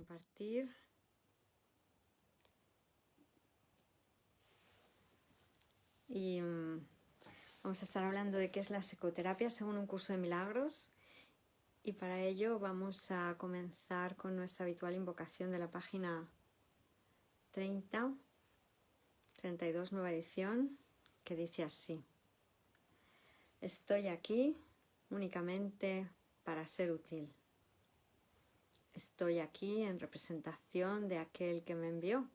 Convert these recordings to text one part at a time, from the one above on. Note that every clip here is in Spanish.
compartir. Y vamos a estar hablando de qué es la psicoterapia según un curso de milagros. Y para ello vamos a comenzar con nuestra habitual invocación de la página 32, nueva edición, que dice así: estoy aquí únicamente para ser útil. Estoy aquí en representación de aquel que me envió.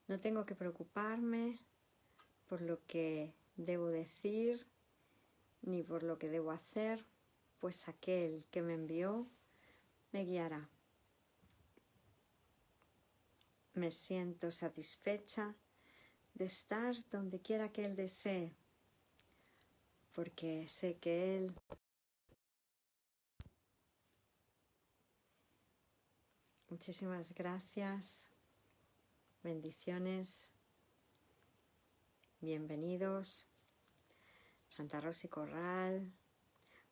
No tengo que preocuparme por lo que debo decir ni por lo que debo hacer, pues aquel que me envió me guiará. Me siento satisfecha de estar donde quiera que Él desee, porque sé que Él Muchísimas gracias, bendiciones, bienvenidos, Santa Rosa y Corral.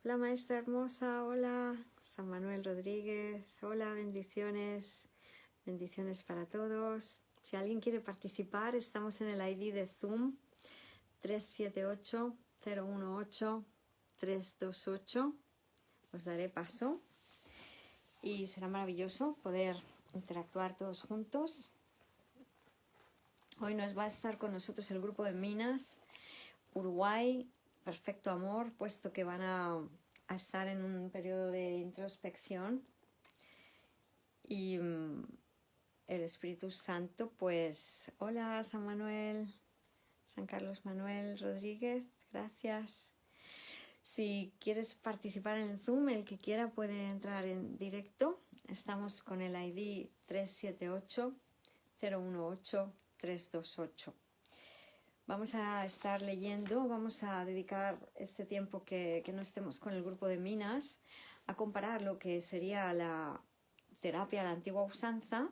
Hola maestra hermosa, hola San Manuel Rodríguez, hola, bendiciones, bendiciones para todos. Si alguien quiere participar, estamos en el ID de Zoom 378-018-328. Os daré paso y será maravilloso poder interactuar todos juntos. Hoy nos va a estar con nosotros el grupo de Minas, Uruguay, Perfecto Amor, puesto que van a estar en un periodo de introspección. Y el Espíritu Santo, pues, hola San Manuel, San Carlos Manuel Rodríguez, gracias. Si quieres participar en el Zoom, el que quiera puede entrar en directo. Estamos con el ID 378-018-328. Vamos a estar leyendo, vamos a dedicar este tiempo que no estemos con el grupo de Minas a comparar lo que sería la terapia a la antigua usanza,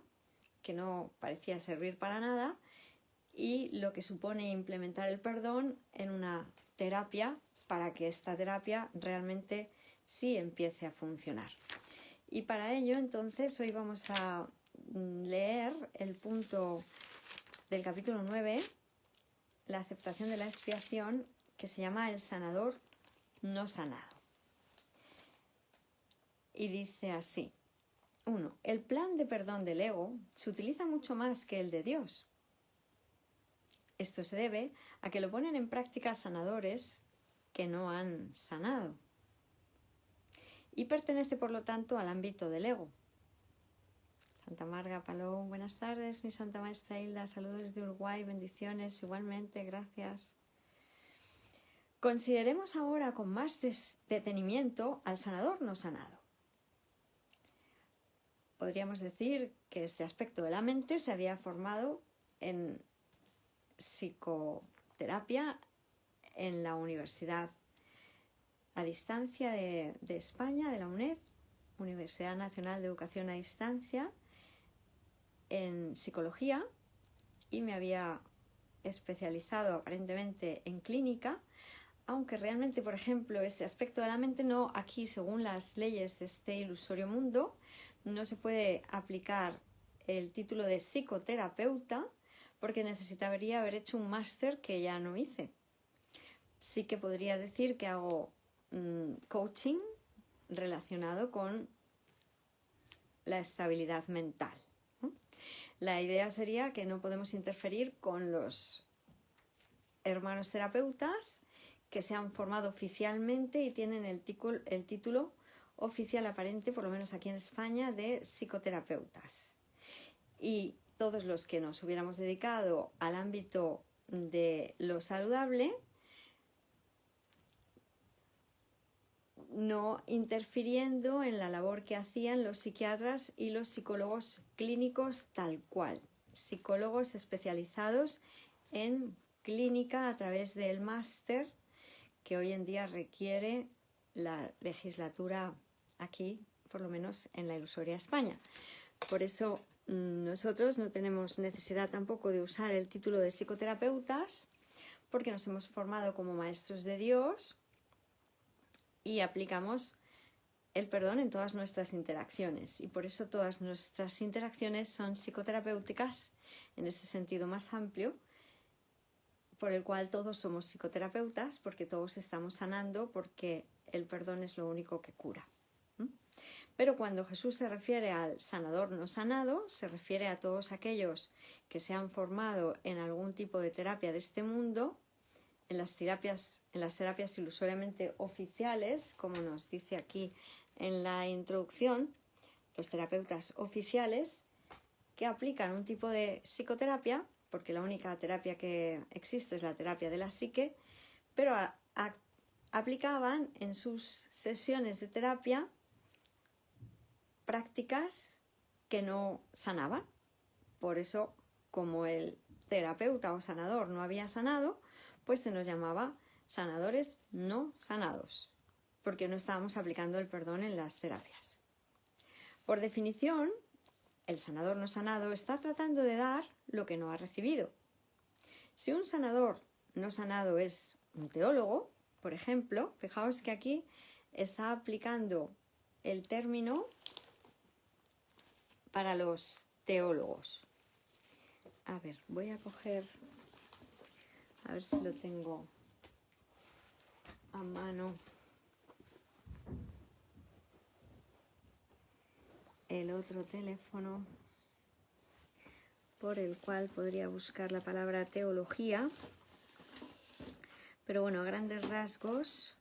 que no parecía servir para nada, y lo que supone implementar el perdón en una terapia para que esta terapia realmente sí empiece a funcionar. Y para ello, entonces, hoy vamos a leer el punto del capítulo 9, la aceptación de la expiación, que se llama el sanador no sanado. Y dice así: 1. El plan de perdón del ego se utiliza mucho más que el de Dios. Esto se debe a que lo ponen en práctica sanadores que no han sanado. Y pertenece, por lo tanto, al ámbito del ego. Santa Marga Palón, buenas tardes. Mi Santa Maestra Hilda, saludos desde Uruguay, bendiciones, igualmente, gracias. Consideremos ahora con más detenimiento al sanador no sanado. Podríamos decir que este aspecto de la mente se había formado en psicoterapia en la Universidad a Distancia de España, de la UNED, Universidad Nacional de Educación a Distancia, en psicología, y me había especializado aparentemente en clínica, aunque realmente, por ejemplo, este aspecto de la mente no, aquí según las leyes de este ilusorio mundo, no se puede aplicar el título de psicoterapeuta porque necesitaría haber hecho un máster que ya no hice. Sí que podría decir que hago coaching relacionado con la estabilidad mental. La idea sería que no podemos interferir con los hermanos terapeutas que se han formado oficialmente y tienen el título oficial aparente, por lo menos aquí en España, de psicoterapeutas. Y todos los que nos hubiéramos dedicado al ámbito de lo saludable, no interfiriendo en la labor que hacían los psiquiatras y los psicólogos clínicos tal cual, psicólogos especializados en clínica a través del máster que hoy en día requiere la legislatura aquí, por lo menos en la ilusoria España. Por eso nosotros no tenemos necesidad tampoco de usar el título de psicoterapeutas, porque nos hemos formado como maestros de Dios y aplicamos el perdón en todas nuestras interacciones, y por eso todas nuestras interacciones son psicoterapéuticas en ese sentido más amplio, por el cual todos somos psicoterapeutas, porque todos estamos sanando, porque el perdón es lo único que cura. Pero cuando Jesús se refiere al sanador no sanado, se refiere a todos aquellos que se han formado en algún tipo de terapia de este mundo, en las terapias ilusoriamente oficiales, como nos dice aquí en la introducción, los terapeutas oficiales que aplican un tipo de psicoterapia, porque la única terapia que existe es la terapia de la psique, pero aplicaban en sus sesiones de terapia prácticas que no sanaban. Por eso, como el terapeuta o sanador no había sanado, pues se nos llamaba sanadores no sanados, porque no estábamos aplicando el perdón en las terapias. Por definición, el sanador no sanado está tratando de dar lo que no ha recibido. Si un sanador no sanado es un teólogo, por ejemplo, fijaos que aquí está aplicando el término para los teólogos. A ver, voy a coger, a ver si lo tengo a mano, el otro teléfono por el cual podría buscar la palabra teología. Pero bueno, a grandes rasgos,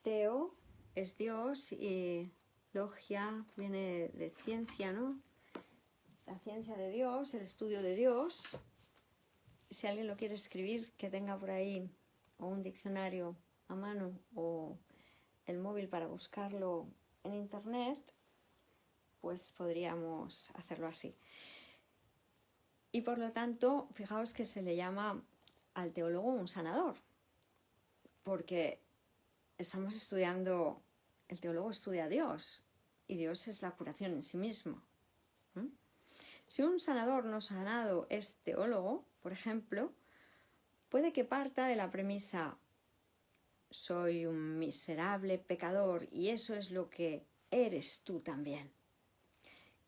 teo es Dios y logia viene de ciencia, ¿no? La ciencia de Dios, el estudio de Dios. Si alguien lo quiere escribir, que tenga por ahí o un diccionario a mano o el móvil para buscarlo en internet, pues podríamos hacerlo así. Y por lo tanto, fijaos que se le llama al teólogo un sanador, porque estamos estudiando, el teólogo estudia a Dios y Dios es la curación en sí mismo. Si un sanador no sanado es teólogo, por ejemplo, puede que parta de la premisa: soy un miserable pecador y eso es lo que eres tú también.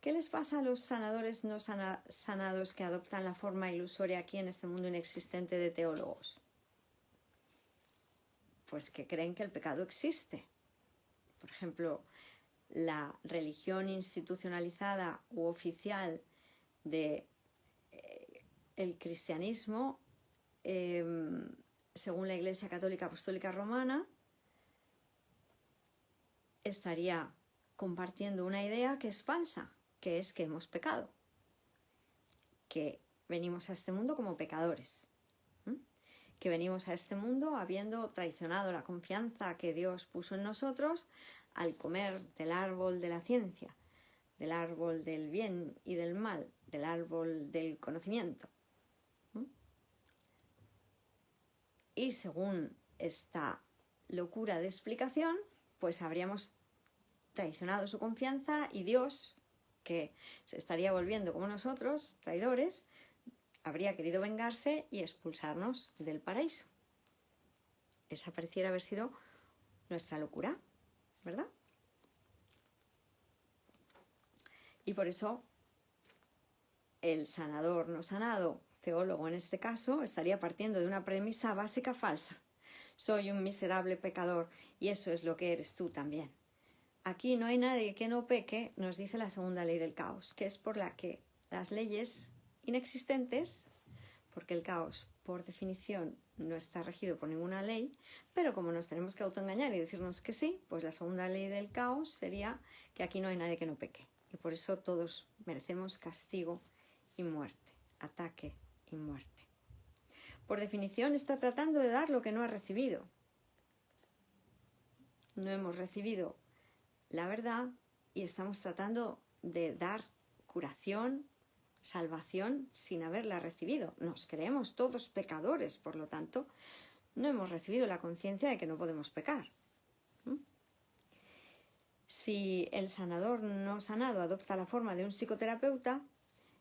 ¿Qué les pasa a los sanadores no sanados que adoptan la forma ilusoria aquí en este mundo inexistente de teólogos? Pues que creen que el pecado existe. Por ejemplo, la religión institucionalizada u oficial de el cristianismo, según la Iglesia Católica Apostólica Romana, estaría compartiendo una idea que es falsa, que es que hemos pecado, que venimos a este mundo como pecadores, que venimos a este mundo habiendo traicionado la confianza que Dios puso en nosotros al comer del árbol de la ciencia, del árbol del bien y del mal, del árbol del conocimiento. Y según esta locura de explicación, pues habríamos traicionado su confianza y Dios, que se estaría volviendo como nosotros, traidores, habría querido vengarse y expulsarnos del paraíso. Esa pareciera haber sido nuestra locura, ¿verdad? Y por eso el sanador no sanado, teólogo en este caso, estaría partiendo de una premisa básica falsa. Soy un miserable pecador y eso es lo que eres tú también. Aquí no hay nadie que no peque, nos dice la segunda ley del caos, que es por la que las leyes inexistentes, porque el caos por definición no está regido por ninguna ley, pero como nos tenemos que autoengañar y decirnos que sí, pues la segunda ley del caos sería que aquí no hay nadie que no peque. Y por eso todos merecemos castigo y muerte, ataque y muerte. Por definición está tratando de dar lo que no ha recibido. No hemos recibido la verdad y estamos tratando de dar curación, salvación sin haberla recibido. Nos creemos todos pecadores, por lo tanto, no hemos recibido la conciencia de que no podemos pecar. Si el sanador no sanado adopta la forma de un psicoterapeuta,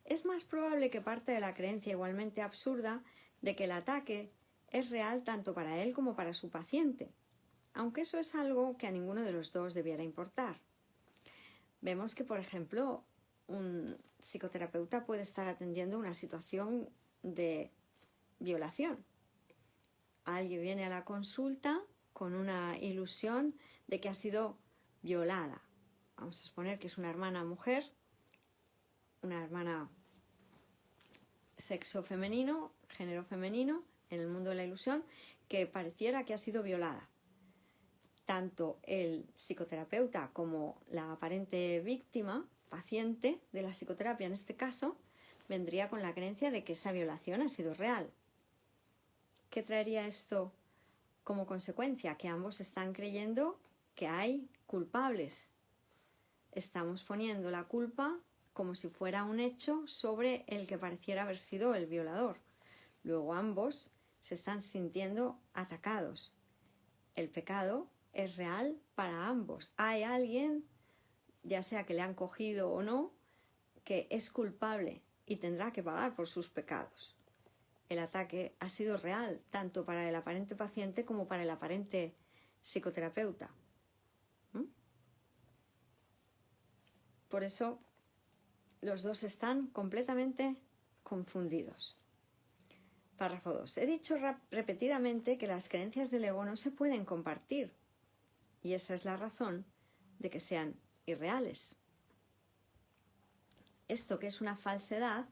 es más probable que parte de la creencia igualmente absurda de que el ataque es real tanto para él como para su paciente, aunque eso es algo que a ninguno de los dos debiera importar. Vemos que, por ejemplo, un psicoterapeuta puede estar atendiendo una situación de violación. Alguien viene a la consulta con una ilusión de que ha sido violada. Vamos a suponer que es una hermana mujer, una hermana sexo femenino, género femenino, en el mundo de la ilusión, que pareciera que ha sido violada. Tanto el psicoterapeuta como la aparente víctima, paciente de la psicoterapia en este caso, vendría con la creencia de que esa violación ha sido real. ¿Qué traería esto como consecuencia? Que ambos están creyendo que hay culpables. Estamos poniendo la culpa como si fuera un hecho sobre el que pareciera haber sido el violador. Luego ambos se están sintiendo atacados. El pecado es real para ambos. Hay alguien, ya sea que le han cogido o no, que es culpable y tendrá que pagar por sus pecados. El ataque ha sido real, tanto para el aparente paciente como para el aparente psicoterapeuta. Por eso los dos están completamente confundidos. Párrafo 2. He dicho repetidamente que las creencias del ego no se pueden compartir, y esa es la razón de que sean irreales. Esto, que es una falsedad,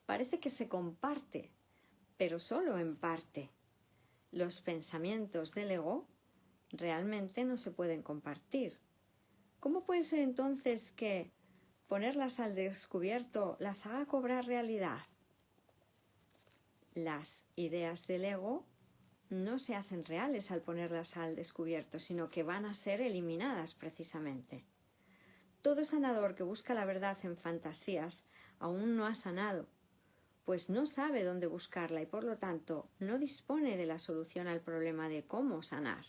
parece que se comparte, pero solo en parte. Los pensamientos del ego realmente no se pueden compartir. ¿Cómo puede ser entonces que ponerlas al descubierto las haga cobrar realidad? Las ideas del ego no se hacen reales al ponerlas al descubierto, sino que van a ser eliminadas precisamente. Todo sanador que busca la verdad en fantasías aún no ha sanado, pues no sabe dónde buscarla y por lo tanto no dispone de la solución al problema de cómo sanar.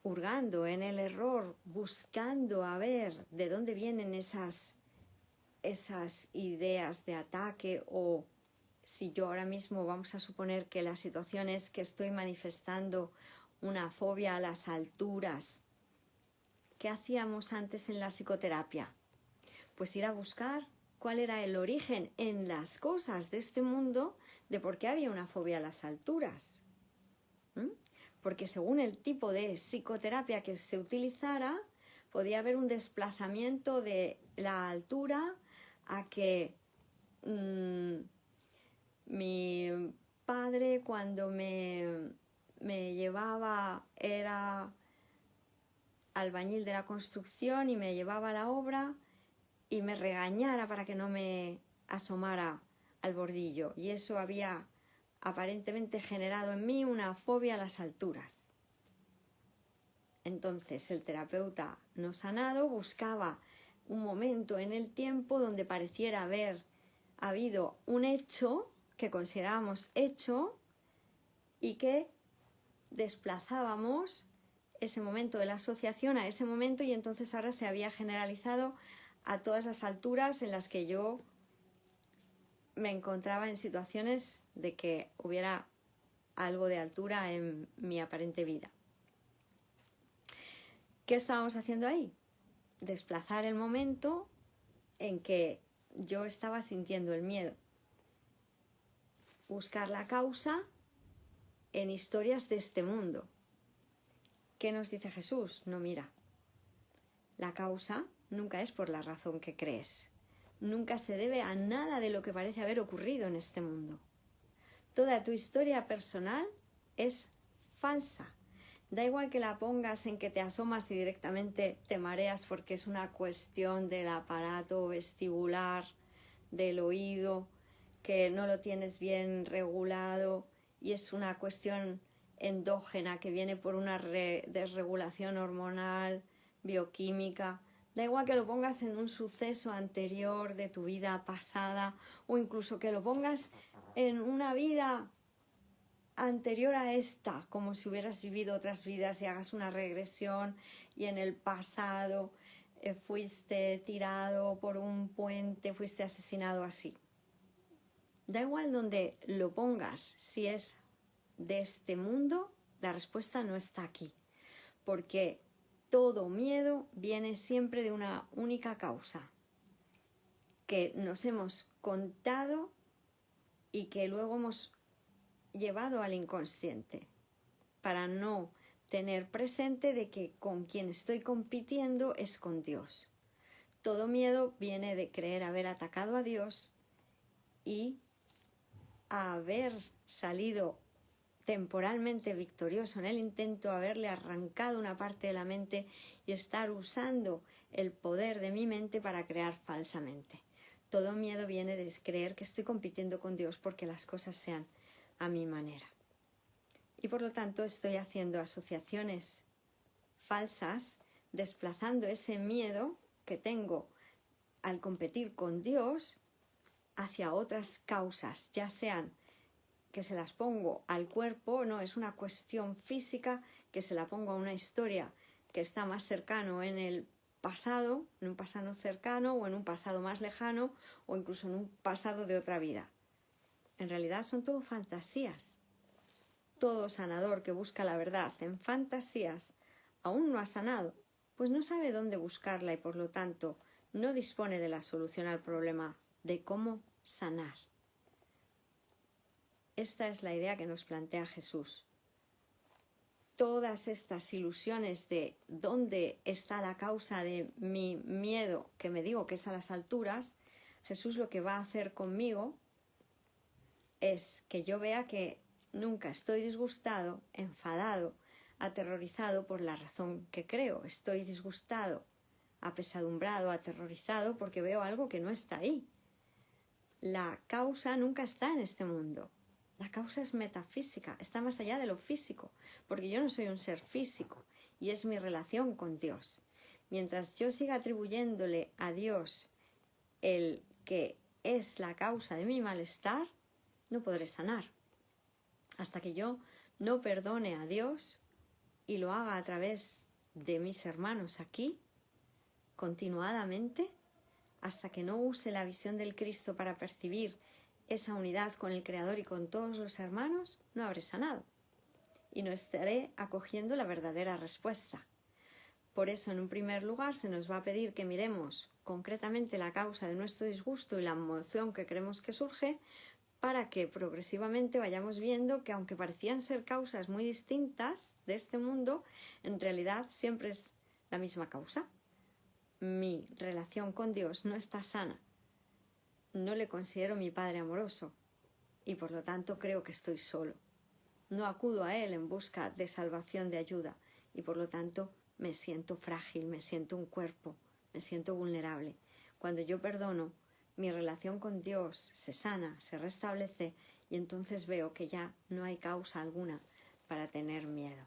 Hurgando en el error, buscando a ver de dónde vienen esas ideas de ataque, o si yo ahora mismo vamos a suponer que la situación es que estoy manifestando una fobia a las alturas. ¿Qué hacíamos antes en la psicoterapia? Pues ir a buscar cuál era el origen en las cosas de este mundo de por qué había una fobia a las alturas. Porque según el tipo de psicoterapia que se utilizara, podía haber un desplazamiento de la altura a que mi padre, cuando me llevaba, era albañil de la construcción y me llevaba a la obra y me regañara para que no me asomara al bordillo, y eso había aparentemente generado en mí una fobia a las alturas. Entonces el terapeuta no sanado buscaba un momento en el tiempo donde pareciera haber habido un hecho que considerábamos hecho y que desplazábamos ese momento de la asociación a ese momento, y entonces ahora se había generalizado a todas las alturas en las que yo me encontraba en situaciones de que hubiera algo de altura en mi aparente vida. ¿Qué estábamos haciendo ahí? Desplazar el momento en que yo estaba sintiendo el miedo. Buscar la causa en historias de este mundo. ¿Qué nos dice Jesús? No, mira, la causa nunca es por la razón que crees. Nunca se debe a nada de lo que parece haber ocurrido en este mundo. Toda tu historia personal es falsa. Da igual que la pongas en que te asomas y directamente te mareas porque es una cuestión del aparato vestibular, del oído, que no lo tienes bien regulado y es una cuestión endógena que viene por una desregulación hormonal, bioquímica. Da igual que lo pongas en un suceso anterior de tu vida pasada, o incluso que lo pongas en una vida anterior a esta, como si hubieras vivido otras vidas y hagas una regresión y en el pasado fuiste tirado por un puente, fuiste asesinado así. Da igual donde lo pongas, si es de este mundo, La respuesta no está aquí, porque todo miedo viene siempre de una única causa, que nos hemos contado y que luego hemos llevado al inconsciente, para no tener presente de que con quien estoy compitiendo es con Dios. Todo miedo viene de creer haber atacado a Dios y haber salido temporalmente victorioso en el intento, haberle arrancado una parte de la mente y estar usando el poder de mi mente para crear falsamente. Todo miedo viene de creer que estoy compitiendo con Dios porque las cosas sean a mi manera. Y por lo tanto estoy haciendo asociaciones falsas, desplazando ese miedo que tengo al competir con Dios hacia otras causas, ya sean que se las pongo al cuerpo, no es una cuestión física, que se la pongo a una historia que está más cercano en el pasado, en un pasado cercano o en un pasado más lejano o incluso en un pasado de otra vida. En realidad son todo fantasías. Todo sanador que busca la verdad en fantasías aún no ha sanado, pues no sabe dónde buscarla y por lo tanto no dispone de la solución al problema de cómo sanar. Esta es la idea que nos plantea Jesús. Todas estas ilusiones de dónde está la causa de mi miedo, que me digo que es a las alturas, Jesús lo que va a hacer conmigo es que yo vea que nunca estoy disgustado, enfadado, aterrorizado por la razón que creo. Estoy disgustado, apesadumbrado, aterrorizado porque veo algo que no está ahí. La causa nunca está en este mundo. La causa es metafísica, está más allá de lo físico, porque yo no soy un ser físico y es mi relación con Dios. Mientras yo siga atribuyéndole a Dios el que es la causa de mi malestar, no podré sanar. Hasta que yo no perdone a Dios y lo haga a través de mis hermanos aquí, continuadamente, hasta que no use la visión del Cristo para percibir esa unidad con el Creador y con todos los hermanos, no habré sanado y no estaré acogiendo la verdadera respuesta. Por eso, en un primer lugar, se nos va a pedir que miremos concretamente la causa de nuestro disgusto y la emoción que creemos que surge, para que progresivamente vayamos viendo que aunque parecían ser causas muy distintas de este mundo, en realidad siempre es la misma causa. Mi relación con Dios no está sana. No le considero mi Padre amoroso y por lo tanto creo que estoy solo. No acudo a Él en busca de salvación, de ayuda y por lo tanto me siento frágil, me siento un cuerpo, me siento vulnerable. Cuando yo perdono, mi relación con Dios se sana, se restablece y entonces veo que ya no hay causa alguna para tener miedo.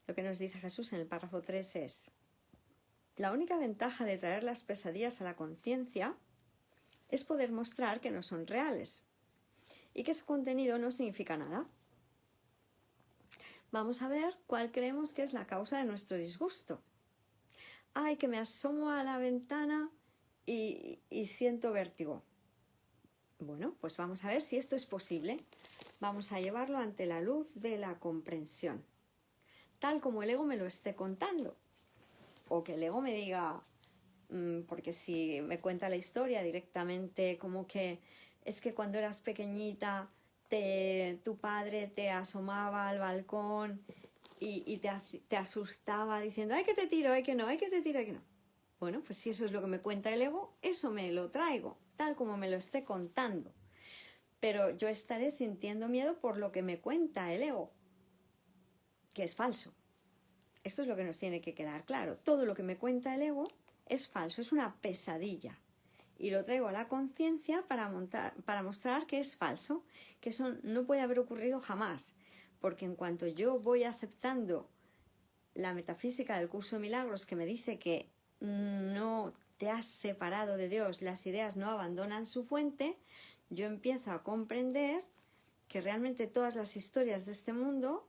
Lo que nos dice Jesús en el párrafo 3 es: la única ventaja de traer las pesadillas a la conciencia es poder mostrar que no son reales y que su contenido no significa nada. Vamos a ver cuál creemos que es la causa de nuestro disgusto. Ay, que me asomo a la ventana y siento vértigo. Bueno, pues vamos a ver si esto es posible. Vamos a llevarlo ante la luz de la comprensión, tal como el ego me lo esté contando. O que el ego me diga, porque si me cuenta la historia directamente, como que es que cuando eras pequeñita tu padre te asomaba al balcón y te asustaba diciendo, ¡ay, que te tiro, ay, que no, ay, que te tiro, ay, que no! Bueno, pues si eso es lo que me cuenta el ego, eso me lo traigo, tal como me lo esté contando. Pero yo estaré sintiendo miedo por lo que me cuenta el ego, que es falso. Esto es lo que nos tiene que quedar claro. Todo lo que me cuenta el ego es falso, es una pesadilla. Y lo traigo a la conciencia para mostrar que es falso, que eso no puede haber ocurrido jamás. Porque en cuanto yo voy aceptando la metafísica del curso de milagros que me dice que no te has separado de Dios, las ideas no abandonan su fuente, yo empiezo a comprender que realmente todas las historias de este mundo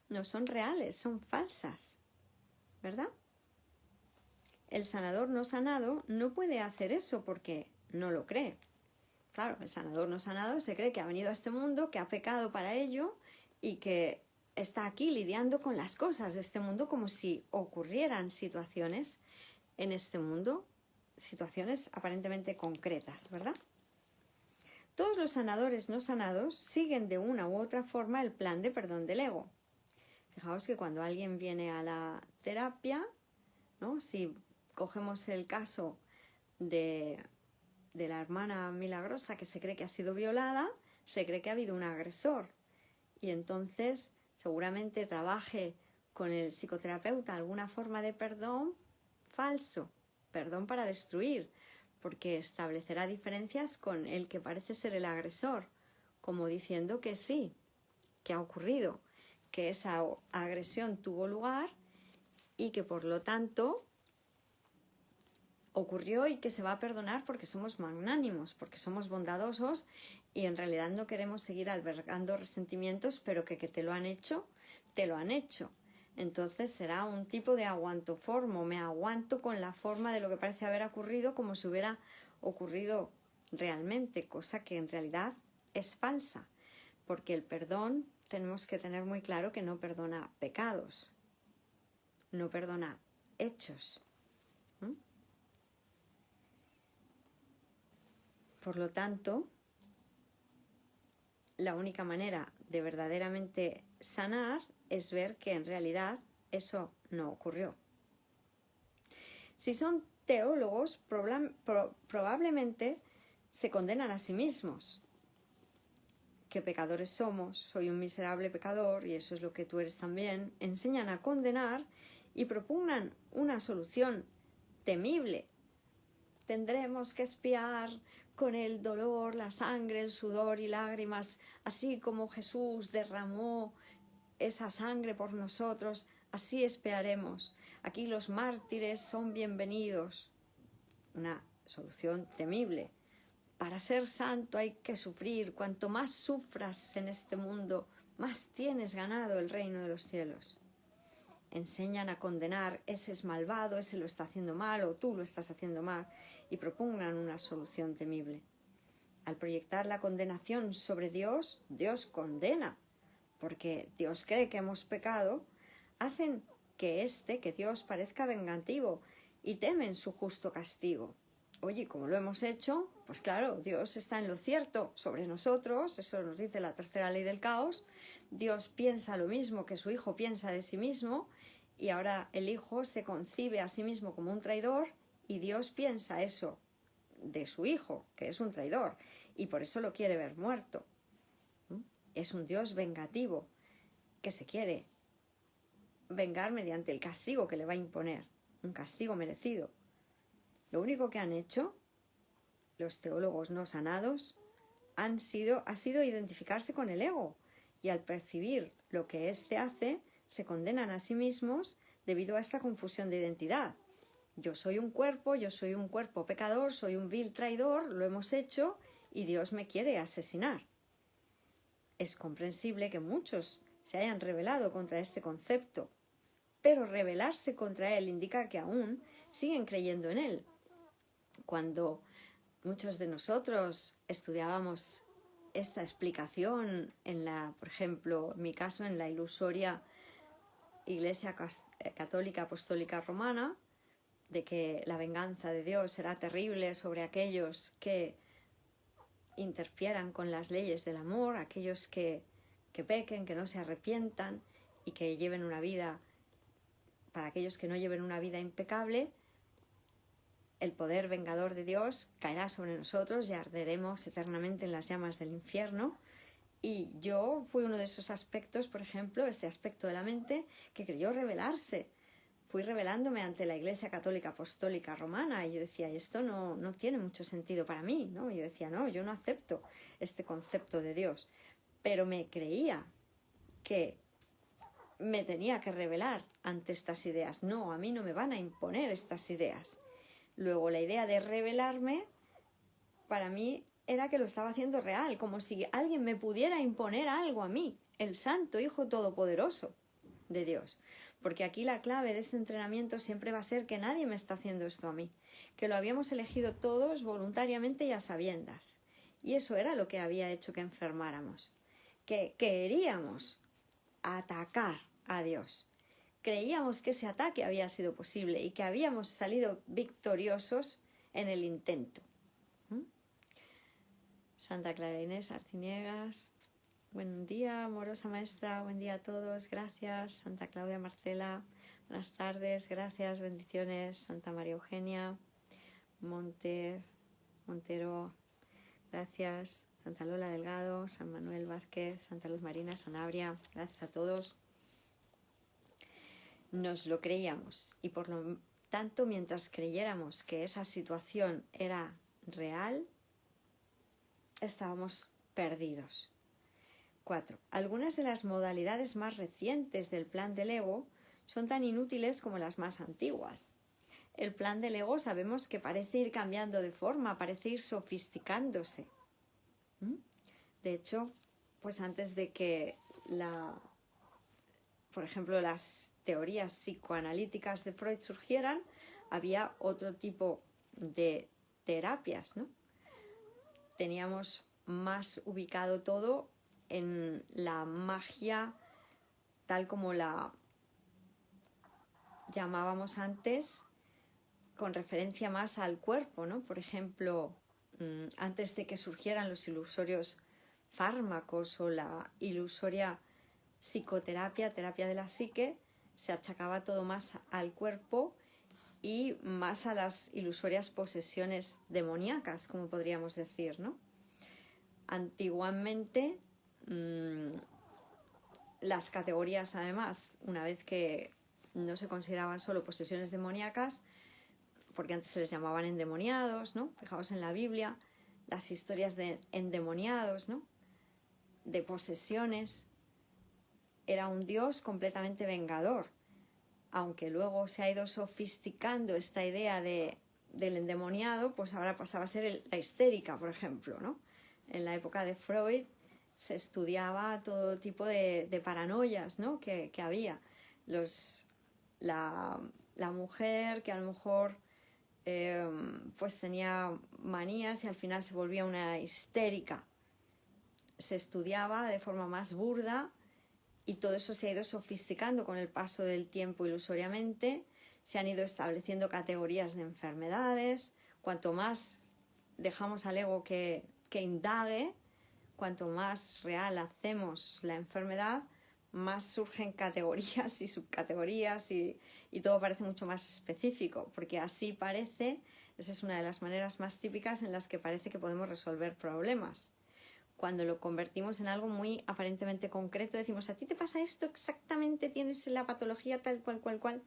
no son reales, son falsas, ¿verdad? El sanador no sanado no puede hacer eso porque no lo cree. Claro, el sanador no sanado se cree que ha venido a este mundo, que ha pecado para ello y que está aquí lidiando con las cosas de este mundo como si ocurrieran situaciones en este mundo, situaciones aparentemente concretas, ¿verdad? Todos los sanadores no sanados siguen de una u otra forma el plan de perdón del ego. Fijaos que cuando alguien viene a la terapia, ¿no? Si cogemos el caso de la hermana milagrosa que se cree que ha sido violada, se cree que ha habido un agresor y entonces seguramente trabaje con el psicoterapeuta alguna forma de perdón falso, perdón para destruir, porque establecerá diferencias con el que parece ser el agresor, como diciendo que sí, que ha ocurrido, que esa agresión tuvo lugar y que por lo tanto ocurrió y que se va a perdonar porque somos magnánimos, porque somos bondadosos y en realidad no queremos seguir albergando resentimientos, pero que te lo han hecho, te lo han hecho. Entonces será un tipo de aguantoformo, me aguanto con la forma de lo que parece haber ocurrido como si hubiera ocurrido realmente, cosa que en realidad es falsa, porque el perdón tenemos que tener muy claro que no perdona pecados, no perdona hechos. Por lo tanto, la única manera de verdaderamente sanar es ver que en realidad eso no ocurrió. Si son teólogos, probablemente se condenan a sí mismos. Que pecadores somos, soy un miserable pecador y eso es lo que tú eres también. Enseñan a condenar y propugnan una solución temible. Tendremos que expiar con el dolor, la sangre, el sudor y lágrimas, así como Jesús derramó esa sangre por nosotros, así expiaremos. Aquí los mártires son bienvenidos. Una solución temible. Para ser santo hay que sufrir. Cuanto más sufras en este mundo, más tienes ganado el reino de los cielos. Enseñan a condenar, ese es malvado, ese lo está haciendo mal o tú lo estás haciendo mal, y propugnan una solución temible. Al proyectar la condenación sobre Dios, Dios condena, porque Dios cree que hemos pecado, hacen que Dios parezca vengativo y temen su justo castigo. Oye, como lo hemos hecho, pues claro, Dios está en lo cierto sobre nosotros, eso nos dice la tercera ley del caos. Dios piensa lo mismo que su hijo piensa de sí mismo y ahora el hijo se concibe a sí mismo como un traidor y Dios piensa eso de su hijo, que es un traidor, y por eso lo quiere ver muerto. Es un Dios vengativo que se quiere vengar mediante el castigo que le va a imponer, un castigo merecido. Lo único que han hecho los teólogos no sanados ha sido identificarse con el ego y al percibir lo que éste hace, se condenan a sí mismos debido a esta confusión de identidad. Yo soy un cuerpo pecador, soy un vil traidor, lo hemos hecho y Dios me quiere asesinar. Es comprensible que muchos se hayan rebelado contra este concepto, pero rebelarse contra él indica que aún siguen creyendo en él. Cuando muchos de nosotros estudiábamos esta explicación por ejemplo, en mi caso, en la ilusoria Iglesia Católica Apostólica Romana, de que la venganza de Dios será terrible sobre aquellos que interfieran con las leyes del amor, aquellos que pequen, que no se arrepientan y que lleven una vida, para aquellos que no lleven una vida impecable, el poder vengador de Dios caerá sobre nosotros y arderemos eternamente en las llamas del infierno. Y yo fui uno de esos aspectos, por ejemplo, este aspecto de la mente que creyó rebelarse. Fui rebelándome ante la Iglesia Católica Apostólica Romana y yo decía, esto no tiene mucho sentido para mí, ¿no? Y yo decía, no, yo no acepto este concepto de Dios. Pero me creía que me tenía que rebelar ante estas ideas. No, a mí no me van a imponer estas ideas. Luego la idea de rebelarme para mí era que lo estaba haciendo real, como si alguien me pudiera imponer algo a mí, el Santo Hijo Todopoderoso de Dios. Porque aquí la clave de este entrenamiento siempre va a ser que nadie me está haciendo esto a mí, que lo habíamos elegido todos voluntariamente y a sabiendas. Y eso era lo que había hecho que enfermáramos, que queríamos atacar a Dios. Creíamos que ese ataque había sido posible y que habíamos salido victoriosos en el intento. Santa Clara Inés Arciniegas, buen día, amorosa maestra, buen día a todos, gracias. Santa Claudia Marcela, buenas tardes, gracias, bendiciones. Santa María Eugenia Montero, gracias. Santa Lola Delgado, San Manuel Vázquez, Santa Luz Marina, Sanabria, gracias a todos. Nos lo creíamos y por lo tanto, mientras creyéramos que esa situación era real, estábamos perdidos. 4. Algunas de las modalidades más recientes del plan del ego son tan inútiles como las más antiguas. El plan del ego sabemos que parece ir cambiando de forma, parece ir sofisticándose. De hecho, pues antes de que por ejemplo, las teorías psicoanalíticas de Freud surgieran, había otro tipo de terapias, ¿no? Teníamos más ubicado todo en la magia tal como la llamábamos antes, con referencia más al cuerpo, ¿no? Por ejemplo, antes de que surgieran los ilusorios fármacos o la ilusoria psicoterapia, terapia de la psique, se achacaba todo más al cuerpo y más a las ilusorias posesiones demoníacas, como podríamos decir, ¿no? Antiguamente, las categorías, además, una vez que no se consideraban solo posesiones demoníacas, porque antes se les llamaban endemoniados, ¿no? Fijaos en la Biblia, las historias de endemoniados, ¿no? De posesiones. Era un Dios completamente vengador, aunque luego se ha ido sofisticando esta idea del endemoniado, pues ahora pasaba a ser la histérica, por ejemplo, ¿no? En la época de Freud se estudiaba todo tipo de paranoias, ¿no? que había. La mujer que a lo mejor pues tenía manías y al final se volvía una histérica. Se estudiaba de forma más burda. Y todo eso se ha ido sofisticando con el paso del tiempo ilusoriamente, se han ido estableciendo categorías de enfermedades. Cuanto más dejamos al ego que indague, cuanto más real hacemos la enfermedad, más surgen categorías y subcategorías y todo parece mucho más específico, porque así parece, esa es una de las maneras más típicas en las que parece que podemos resolver problemas. Cuando lo convertimos en algo muy aparentemente concreto, decimos, a ti te pasa esto exactamente, tienes la patología tal cual,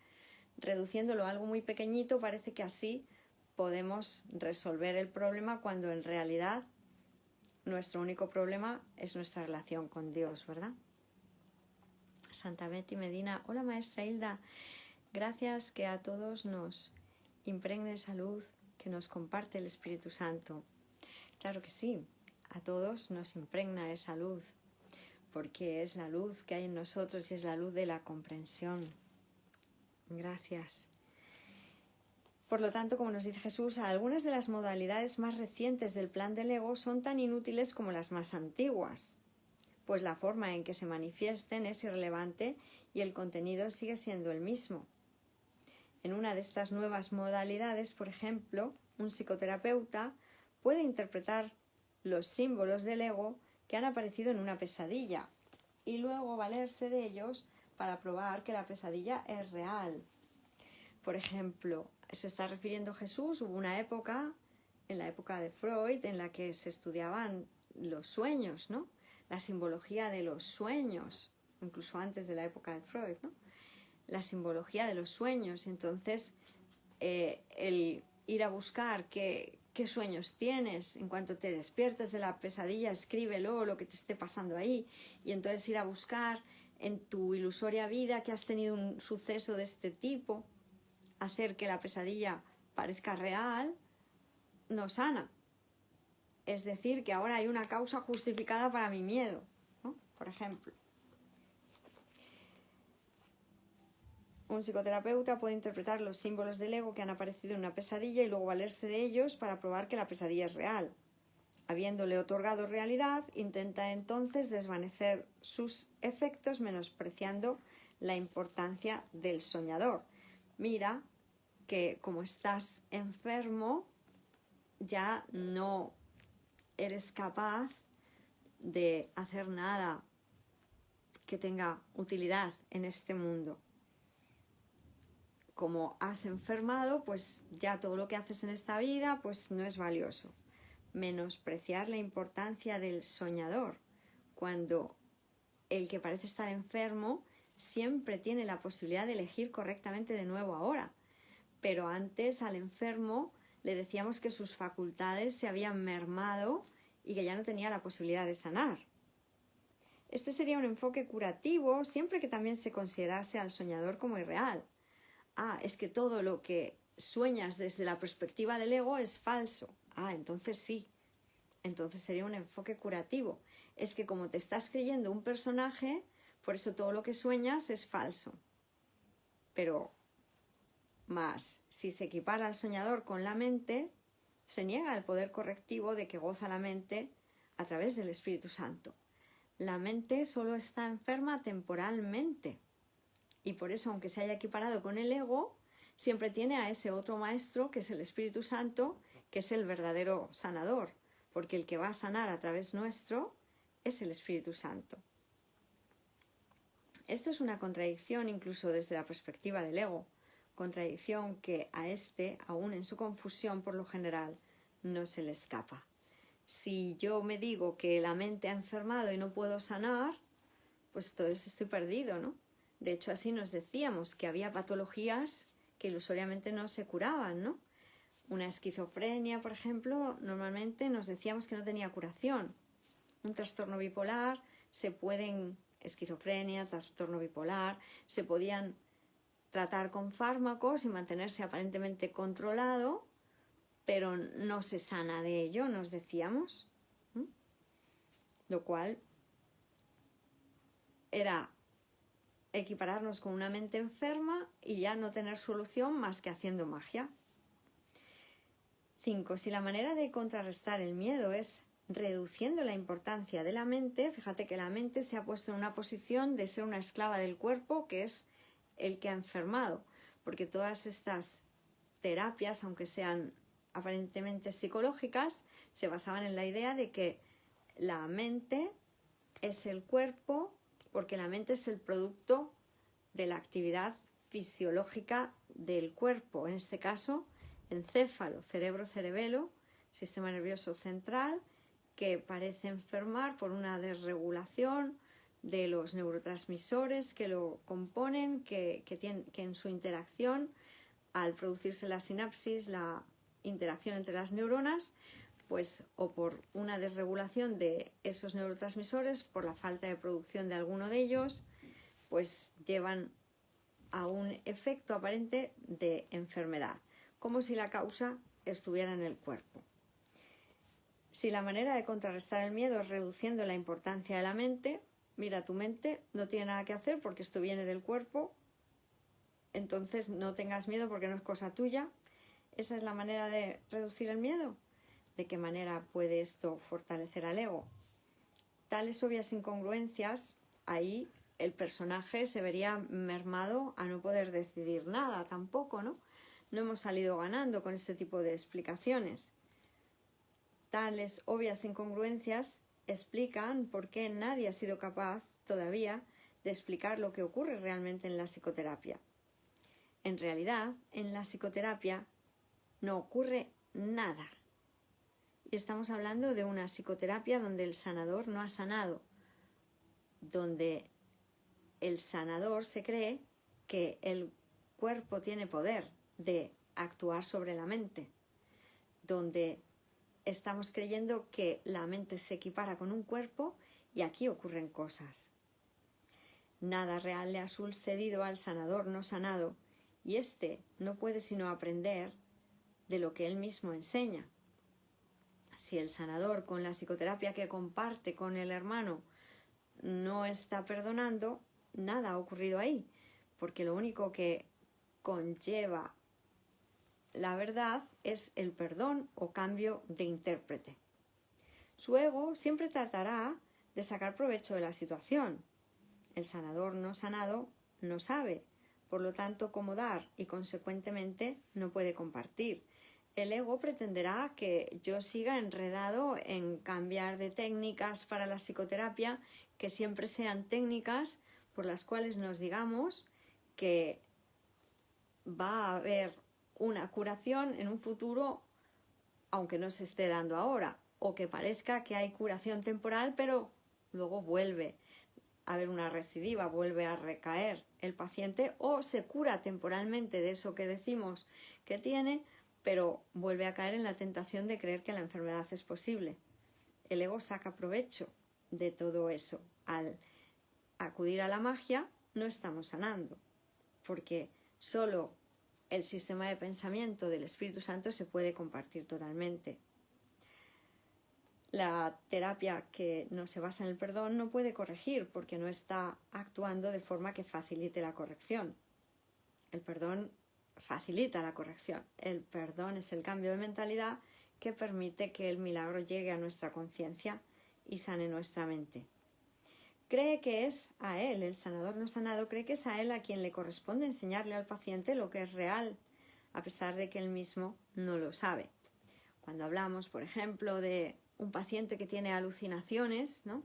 reduciéndolo a algo muy pequeñito, parece que así podemos resolver el problema cuando en realidad nuestro único problema es nuestra relación con Dios, ¿verdad? Santa Betty Medina, hola maestra Hilda, gracias que a todos nos impregne esa luz que nos comparte el Espíritu Santo. Claro que sí. A todos nos impregna esa luz, porque es la luz que hay en nosotros y es la luz de la comprensión. Gracias. Por lo tanto, como nos dice Jesús, algunas de las modalidades más recientes del plan del ego son tan inútiles como las más antiguas, pues la forma en que se manifiesten es irrelevante y el contenido sigue siendo el mismo. En una de estas nuevas modalidades, por ejemplo, un psicoterapeuta puede interpretar los símbolos del ego que han aparecido en una pesadilla y luego valerse de ellos para probar que la pesadilla es real. Por ejemplo, se está refiriendo Jesús, hubo una época, en la época de Freud, en la que se estudiaban los sueños, ¿no? La simbología de los sueños, incluso antes de la época de Freud, ¿no? La simbología de los sueños. Entonces, el ir a buscar qué sueños tienes, en cuanto te despiertes de la pesadilla, escríbelo, lo que te esté pasando ahí, y entonces ir a buscar en tu ilusoria vida que has tenido un suceso de este tipo, hacer que la pesadilla parezca real, no sana. Es decir, que ahora hay una causa justificada para mi miedo, ¿no? Por ejemplo. Un psicoterapeuta puede interpretar los símbolos del ego que han aparecido en una pesadilla y luego valerse de ellos para probar que la pesadilla es real. habiéndole otorgado realidad, intenta entonces desvanecer sus efectos menospreciando la importancia del soñador. Mira que como estás enfermo, ya no eres capaz de hacer nada que tenga utilidad en este mundo. Como has enfermado, pues ya todo lo que haces en esta vida pues no es valioso. Menospreciar la importancia del soñador, cuando el que parece estar enfermo siempre tiene la posibilidad de elegir correctamente de nuevo ahora. Pero antes al enfermo le decíamos que sus facultades se habían mermado y que ya no tenía la posibilidad de sanar. Este sería un enfoque curativo siempre que también se considerase al soñador como irreal. Es que todo lo que sueñas desde la perspectiva del ego es falso. Entonces sí. Entonces sería un enfoque curativo. Es que como te estás creyendo un personaje, por eso todo lo que sueñas es falso. Pero más, si se equipara al soñador con la mente, se niega el poder correctivo de que goza la mente a través del Espíritu Santo. La mente solo está enferma temporalmente. Y por eso, aunque se haya equiparado con el ego, siempre tiene a ese otro maestro, que es el Espíritu Santo, que es el verdadero sanador, porque el que va a sanar a través nuestro es el Espíritu Santo. Esto es una contradicción incluso desde la perspectiva del ego, contradicción que a este, aún en su confusión por lo general, no se le escapa. Si yo me digo que la mente ha enfermado y no puedo sanar, pues entonces estoy perdido, ¿no? De hecho, así nos decíamos que había patologías que ilusoriamente no se curaban, ¿no? Una esquizofrenia, por ejemplo, normalmente nos decíamos que no tenía curación. Un trastorno bipolar, esquizofrenia, trastorno bipolar, se podían tratar con fármacos y mantenerse aparentemente controlado, pero no se sana de ello, nos decíamos. Lo cual era equipararnos con una mente enferma y ya no tener solución más que haciendo magia. 5. Si la manera de contrarrestar el miedo es reduciendo la importancia de la mente, fíjate que la mente se ha puesto en una posición de ser una esclava del cuerpo, que es el que ha enfermado, porque todas estas terapias, aunque sean aparentemente psicológicas, se basaban en la idea de que la mente es el cuerpo, porque la mente es el producto de la actividad fisiológica del cuerpo, en este caso encéfalo, cerebro, cerebelo, sistema nervioso central, que parece enfermar por una desregulación de los neurotransmisores que lo componen, que en su interacción, al producirse la sinapsis, la interacción entre las neuronas, pues o por una desregulación de esos neurotransmisores, por la falta de producción de alguno de ellos, pues llevan a un efecto aparente de enfermedad, como si la causa estuviera en el cuerpo. Si la manera de contrarrestar el miedo es reduciendo la importancia de la mente, mira, tu mente no tiene nada que hacer porque esto viene del cuerpo, entonces no tengas miedo porque no es cosa tuya. ¿Esa es la manera de reducir el miedo? ¿De qué manera puede esto fortalecer al ego? Tales obvias incongruencias, ahí el personaje se vería mermado a no poder decidir nada tampoco, ¿no? No hemos salido ganando con este tipo de explicaciones. Tales obvias incongruencias explican por qué nadie ha sido capaz todavía de explicar lo que ocurre realmente en la psicoterapia. En realidad, en la psicoterapia no ocurre nada. Y estamos hablando de una psicoterapia donde el sanador no ha sanado, donde el sanador se cree que el cuerpo tiene poder de actuar sobre la mente, donde estamos creyendo que la mente se equipara con un cuerpo y aquí ocurren cosas. Nada real le ha sucedido al sanador no sanado y éste no puede sino aprender de lo que él mismo enseña. Si el sanador con la psicoterapia que comparte con el hermano no está perdonando, nada ha ocurrido ahí, porque lo único que conlleva la verdad es el perdón o cambio de intérprete. Su ego siempre tratará de sacar provecho de la situación. El sanador no sanado no sabe, por lo tanto, cómo dar y, consecuentemente, no puede compartir. El ego pretenderá que yo siga enredado en cambiar de técnicas para la psicoterapia, que siempre sean técnicas por las cuales nos digamos que va a haber una curación en un futuro, aunque no se esté dando ahora, o que parezca que hay curación temporal, pero luego vuelve a haber una recidiva, vuelve a recaer el paciente, o se cura temporalmente de eso que decimos que tiene, pero vuelve a caer en la tentación de creer que la enfermedad es posible. El ego saca provecho de todo eso. Al acudir a la magia no estamos sanando, porque solo el sistema de pensamiento del Espíritu Santo se puede compartir totalmente. La terapia que no se basa en el perdón no puede corregir porque no está actuando de forma que facilite la corrección. El perdón facilita la corrección. El perdón es el cambio de mentalidad que permite que el milagro llegue a nuestra conciencia y sane nuestra mente. Cree que es a él, el sanador no sanado, cree que es a él a quien le corresponde enseñarle al paciente lo que es real, a pesar de que él mismo no lo sabe. Cuando hablamos, por ejemplo, de un paciente que tiene alucinaciones, ¿no?,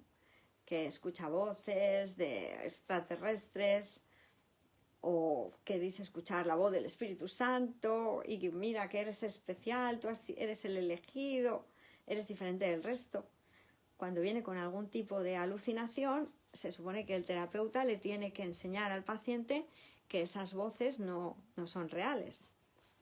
que escucha voces de extraterrestres o que dice escuchar la voz del Espíritu Santo y que mira que eres especial, tú eres el elegido, eres diferente del resto. Cuando viene con algún tipo de alucinación, se supone que el terapeuta le tiene que enseñar al paciente que esas voces no son reales,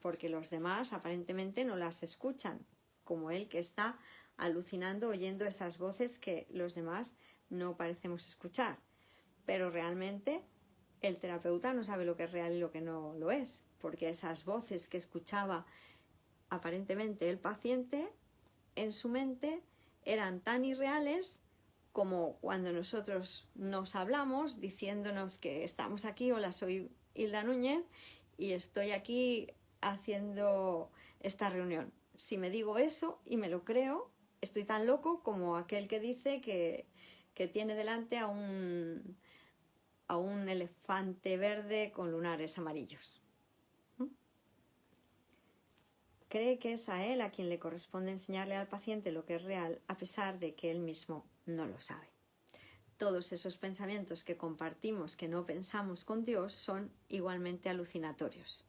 porque los demás aparentemente no las escuchan, como él que está alucinando oyendo esas voces que los demás no parecemos escuchar. Pero realmente el terapeuta no sabe lo que es real y lo que no lo es, porque esas voces que escuchaba aparentemente el paciente en su mente eran tan irreales como cuando nosotros nos hablamos diciéndonos que estamos aquí, hola, soy Hilda Núñez y estoy aquí haciendo esta reunión. Si me digo eso y me lo creo, estoy tan loco como aquel que dice que tiene delante a un elefante verde con lunares amarillos. Cree que es a él a quien le corresponde enseñarle al paciente lo que es real, a pesar de que él mismo no lo sabe. Todos esos pensamientos que compartimos, que no pensamos con Dios, son igualmente alucinatorios.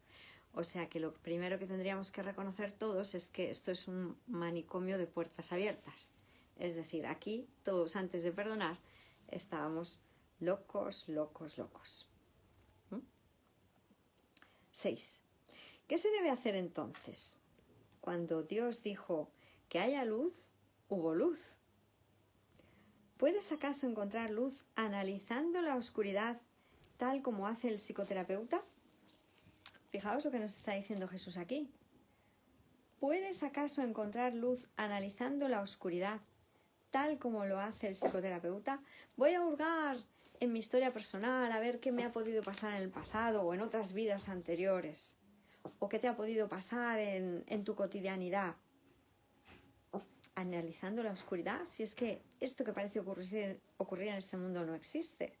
O sea que lo primero que tendríamos que reconocer todos es que esto es un manicomio de puertas abiertas. Es decir, aquí todos antes de perdonar estábamos locos. 6. ¿Qué se debe hacer entonces? Cuando Dios dijo que haya luz, hubo luz. ¿Puedes acaso encontrar luz analizando la oscuridad tal como hace el psicoterapeuta? Fijaos lo que nos está diciendo Jesús aquí. ¿Puedes acaso encontrar luz analizando la oscuridad tal como lo hace el psicoterapeuta? Voy a hurgar en mi historia personal a ver qué me ha podido pasar en el pasado o en otras vidas anteriores. O qué te ha podido pasar en tu cotidianidad. Analizando la oscuridad, si es que esto que parece ocurrir en este mundo no existe.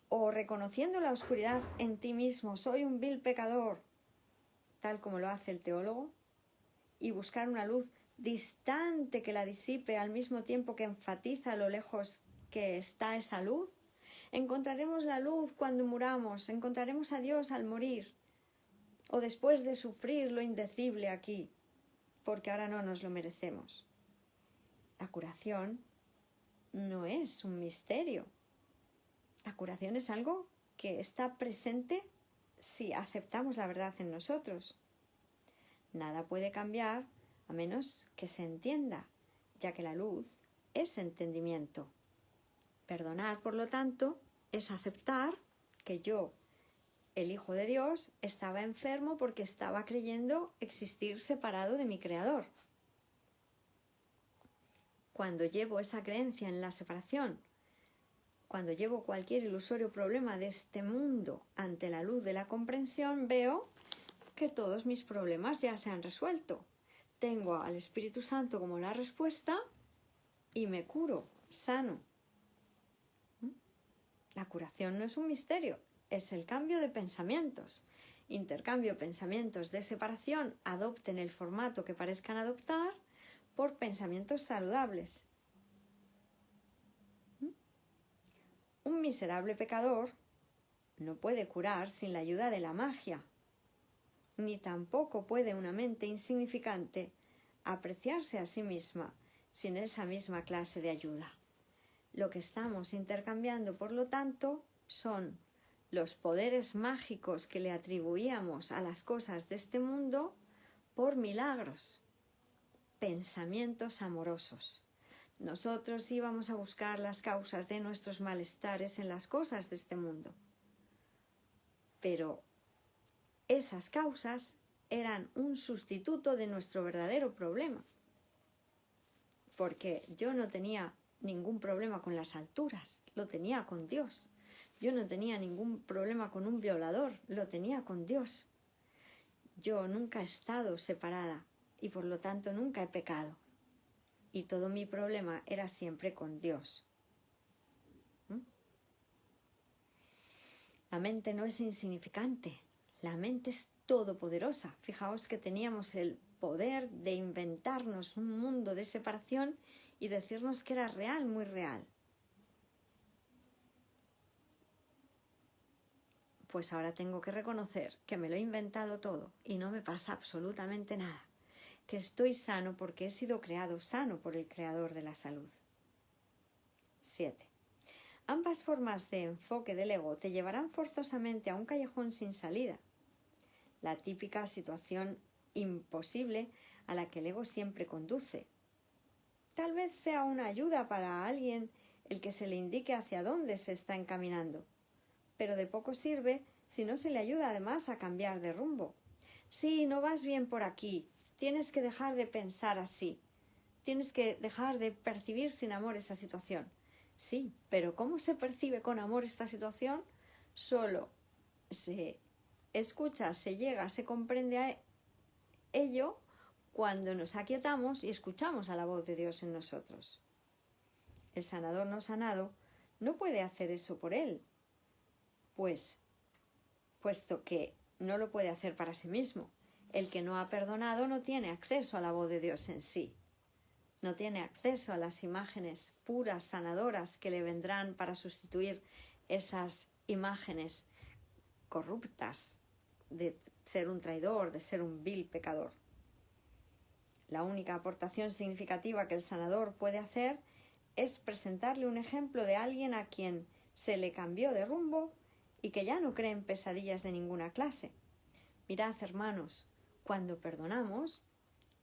O reconociendo la oscuridad en ti mismo, soy un vil pecador, tal como lo hace el teólogo, y buscar una luz distante que la disipe al mismo tiempo que enfatiza lo lejos que está esa luz. Encontraremos la luz cuando muramos, encontraremos a Dios al morir, o después de sufrir lo indecible aquí, porque ahora no nos lo merecemos. La curación no es un misterio. La curación es algo que está presente si aceptamos la verdad en nosotros. Nada puede cambiar a menos que se entienda, ya que la luz es entendimiento. Perdonar, por lo tanto, es aceptar que yo, el Hijo de Dios, estaba enfermo porque estaba creyendo existir separado de mi Creador. Cuando llevo esa creencia en la separación, cuando llevo cualquier ilusorio problema de este mundo ante la luz de la comprensión, veo que todos mis problemas ya se han resuelto. tengo al Espíritu Santo como la respuesta y me curo, sano. La curación no es un misterio, es el cambio de pensamientos. Intercambio pensamientos de separación, adopten el formato que parezcan adoptar por pensamientos saludables. Un miserable pecador no puede curar sin la ayuda de la magia, ni tampoco puede una mente insignificante apreciarse a sí misma sin esa misma clase de ayuda. Lo que estamos intercambiando, por lo tanto, son los poderes mágicos que le atribuíamos a las cosas de este mundo por milagros, pensamientos amorosos. Nosotros íbamos a buscar las causas de nuestros malestares en las cosas de este mundo, pero esas causas eran un sustituto de nuestro verdadero problema, porque yo no tenía ningún problema con las alturas, lo tenía con Dios. Yo no tenía ningún problema con un violador, lo tenía con Dios. Yo nunca he estado separada y por lo tanto nunca he pecado. Y todo mi problema era siempre con Dios. La mente no es insignificante, la mente es todopoderosa. Fijaos que teníamos el poder de inventarnos un mundo de separación y decirnos que era real, muy real. Pues ahora tengo que reconocer que me lo he inventado todo y no me pasa absolutamente nada, que estoy sano porque he sido creado sano por el Creador de la salud. 7. Ambas formas de enfoque del ego te llevarán forzosamente a un callejón sin salida, la típica situación imposible a la que el ego siempre conduce. Tal vez sea una ayuda para alguien el que se le indique hacia dónde se está encaminando, pero de poco sirve si no se le ayuda además a cambiar de rumbo. Sí, no vas bien por aquí, tienes que dejar de pensar así, tienes que dejar de percibir sin amor esa situación. Sí, pero ¿cómo se percibe con amor esta situación? Solo se escucha, se llega, se comprende a ello cuando nos aquietamos y escuchamos a la voz de Dios en nosotros. El sanador no sanado no puede hacer eso por él, puesto que no lo puede hacer para sí mismo. El que no ha perdonado no tiene acceso a la voz de Dios en sí. No tiene acceso a las imágenes puras, sanadoras que le vendrán para sustituir esas imágenes corruptas de ser un traidor, de ser un vil pecador. La única aportación significativa que el sanador puede hacer es presentarle un ejemplo de alguien a quien se le cambió de rumbo y que ya no cree en pesadillas de ninguna clase. Mirad, hermanos, cuando perdonamos,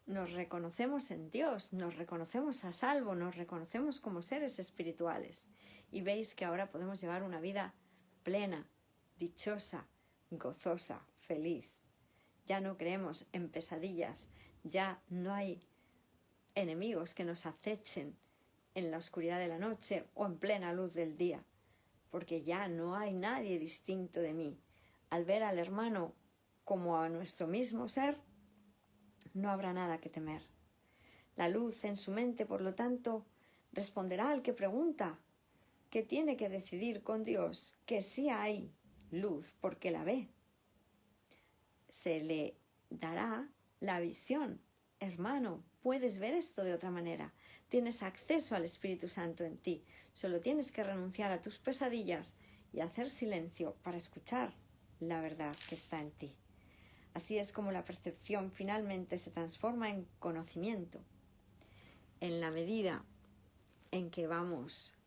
nos reconocemos en Dios, nos reconocemos a salvo, nos reconocemos como seres espirituales. Y veis que ahora podemos llevar una vida plena, dichosa, gozosa, feliz. Ya no creemos en pesadillas, ya no hay enemigos que nos acechen en la oscuridad de la noche o en plena luz del día, porque ya no hay nadie distinto de mí. Al ver al hermano como a nuestro mismo ser, no habrá nada que temer. La luz en su mente, por lo tanto, responderá al que pregunta, que tiene que decidir con Dios que sí hay luz porque la ve. Se le dará la visión. Hermano, puedes ver esto de otra manera. Tienes acceso al Espíritu Santo en ti. Solo tienes que renunciar a tus pesadillas y hacer silencio para escuchar la verdad que está en ti. Así es como la percepción finalmente se transforma en conocimiento. En la medida en que vamos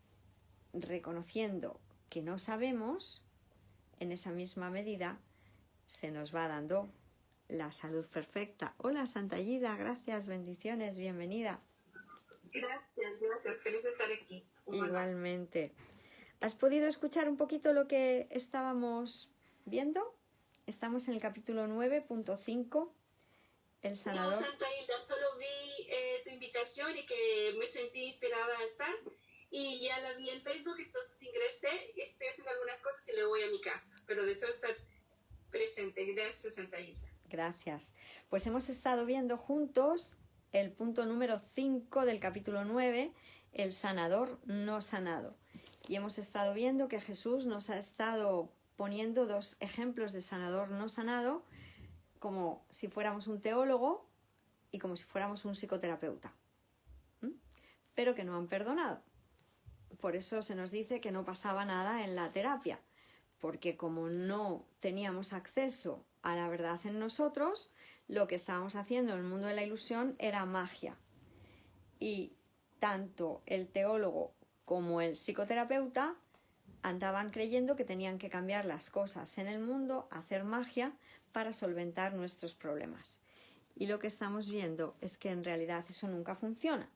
reconociendo que no sabemos, en esa misma medida se nos va dando la salud perfecta. Hola Santa Aida, gracias, bendiciones, bienvenida. Gracias, feliz de estar aquí. Igualmente. ¿Has podido escuchar un poquito lo que estábamos viendo? Estamos en el capítulo 9.5, el sanador. No, Santa Hilda, solo vi tu invitación y que me sentí inspirada a estar. Y ya la vi en Facebook, entonces ingresé, estoy haciendo algunas cosas y luego voy a mi casa. Pero deseo estar presente. Gracias, Santa Hilda. Gracias. Pues hemos estado viendo juntos el punto número 5 del capítulo 9, el sanador no sanado. Y hemos estado viendo que Jesús nos ha estado poniendo 2 ejemplos de sanador no sanado, como si fuéramos un teólogo y como si fuéramos un psicoterapeuta, pero que no han perdonado. Por eso se nos dice que no pasaba nada en la terapia, porque como no teníamos acceso a la verdad en nosotros, lo que estábamos haciendo en el mundo de la ilusión era magia. Y tanto el teólogo como el psicoterapeuta andaban creyendo que tenían que cambiar las cosas en el mundo, hacer magia para solventar nuestros problemas. Y lo que estamos viendo es que en realidad eso nunca funciona,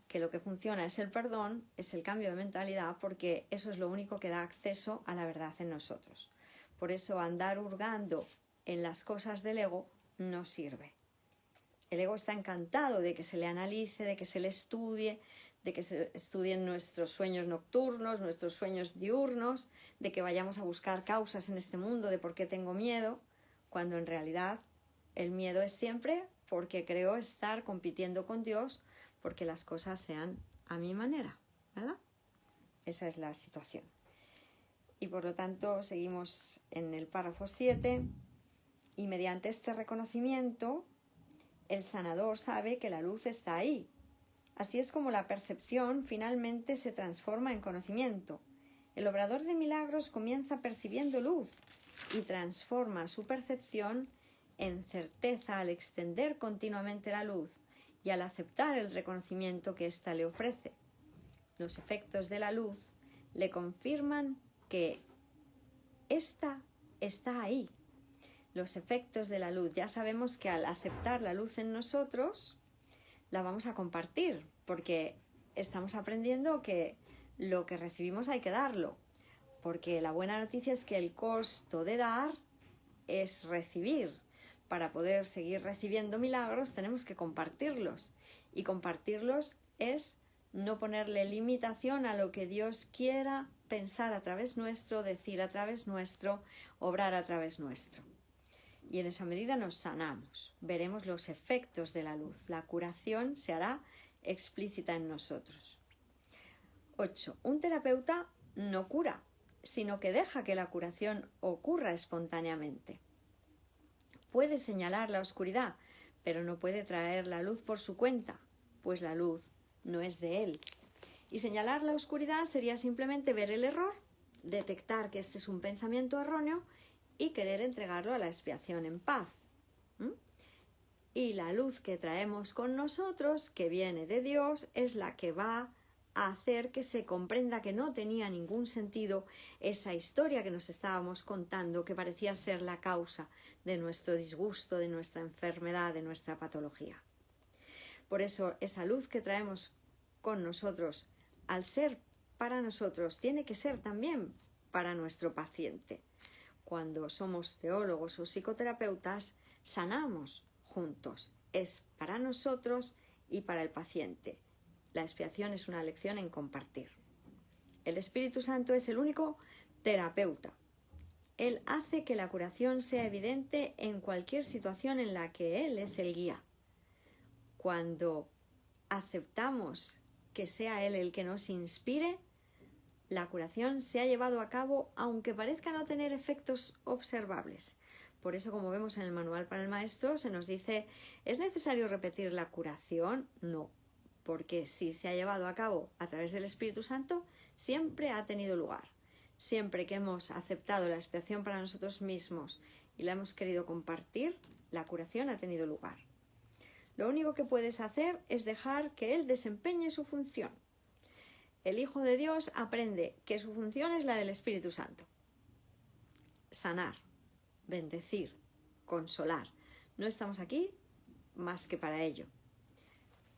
que lo que funciona es el perdón, es el cambio de mentalidad, porque eso es lo único que da acceso a la verdad en nosotros. Por eso andar hurgando en las cosas del ego no sirve. El ego está encantado de que se le analice, de que se le estudie, de que se estudien nuestros sueños nocturnos, nuestros sueños diurnos, de que vayamos a buscar causas en este mundo de por qué tengo miedo, cuando en realidad el miedo es siempre porque creo estar compitiendo con Dios porque las cosas sean a mi manera, ¿verdad? Esa es la situación. Y por lo tanto seguimos en el párrafo 7 y mediante este reconocimiento el sanador sabe que la luz está ahí. Así es como la percepción finalmente se transforma en conocimiento. El obrador de milagros comienza percibiendo luz y transforma su percepción en certeza al extender continuamente la luz y al aceptar el reconocimiento que ésta le ofrece. Los efectos de la luz le confirman que ésta está ahí. Los efectos de la luz, ya sabemos que al aceptar la luz en nosotros, la vamos a compartir, porque estamos aprendiendo que lo que recibimos hay que darlo, porque la buena noticia es que el costo de dar es recibir. Para poder seguir recibiendo milagros tenemos que compartirlos, y compartirlos es no ponerle limitación a lo que Dios quiera pensar a través nuestro, decir a través nuestro, obrar a través nuestro. Y en esa medida nos sanamos, veremos los efectos de la luz, la curación se hará explícita en nosotros. 8. Un terapeuta no cura, sino que deja que la curación ocurra espontáneamente. Puede señalar la oscuridad, pero no puede traer la luz por su cuenta, pues la luz no es de él. Y señalar la oscuridad sería simplemente ver el error, detectar que este es un pensamiento erróneo y querer entregarlo a la expiación en paz. Y la luz que traemos con nosotros, que viene de Dios, es la que va a hacer que se comprenda que no tenía ningún sentido esa historia que nos estábamos contando, que parecía ser la causa de nuestro disgusto, de nuestra enfermedad, de nuestra patología. Por eso esa luz que traemos con nosotros, al ser para nosotros, tiene que ser también para nuestro paciente. Cuando somos teólogos o psicoterapeutas, sanamos juntos. Es para nosotros y para el paciente. La expiación es una lección en compartir. El Espíritu Santo es el único terapeuta. Él hace que la curación sea evidente en cualquier situación en la que Él es el guía. Cuando aceptamos que sea Él el que nos inspire, la curación se ha llevado a cabo aunque parezca no tener efectos observables. Por eso, como vemos en el manual para el maestro, se nos dice, ¿es necesario repetir la curación? No, porque si se ha llevado a cabo a través del Espíritu Santo, siempre ha tenido lugar. Siempre que hemos aceptado la expiación para nosotros mismos y la hemos querido compartir, la curación ha tenido lugar. Lo único que puedes hacer es dejar que Él desempeñe su función. El Hijo de Dios aprende que su función es la del Espíritu Santo. Sanar, bendecir, consolar. No estamos aquí más que para ello.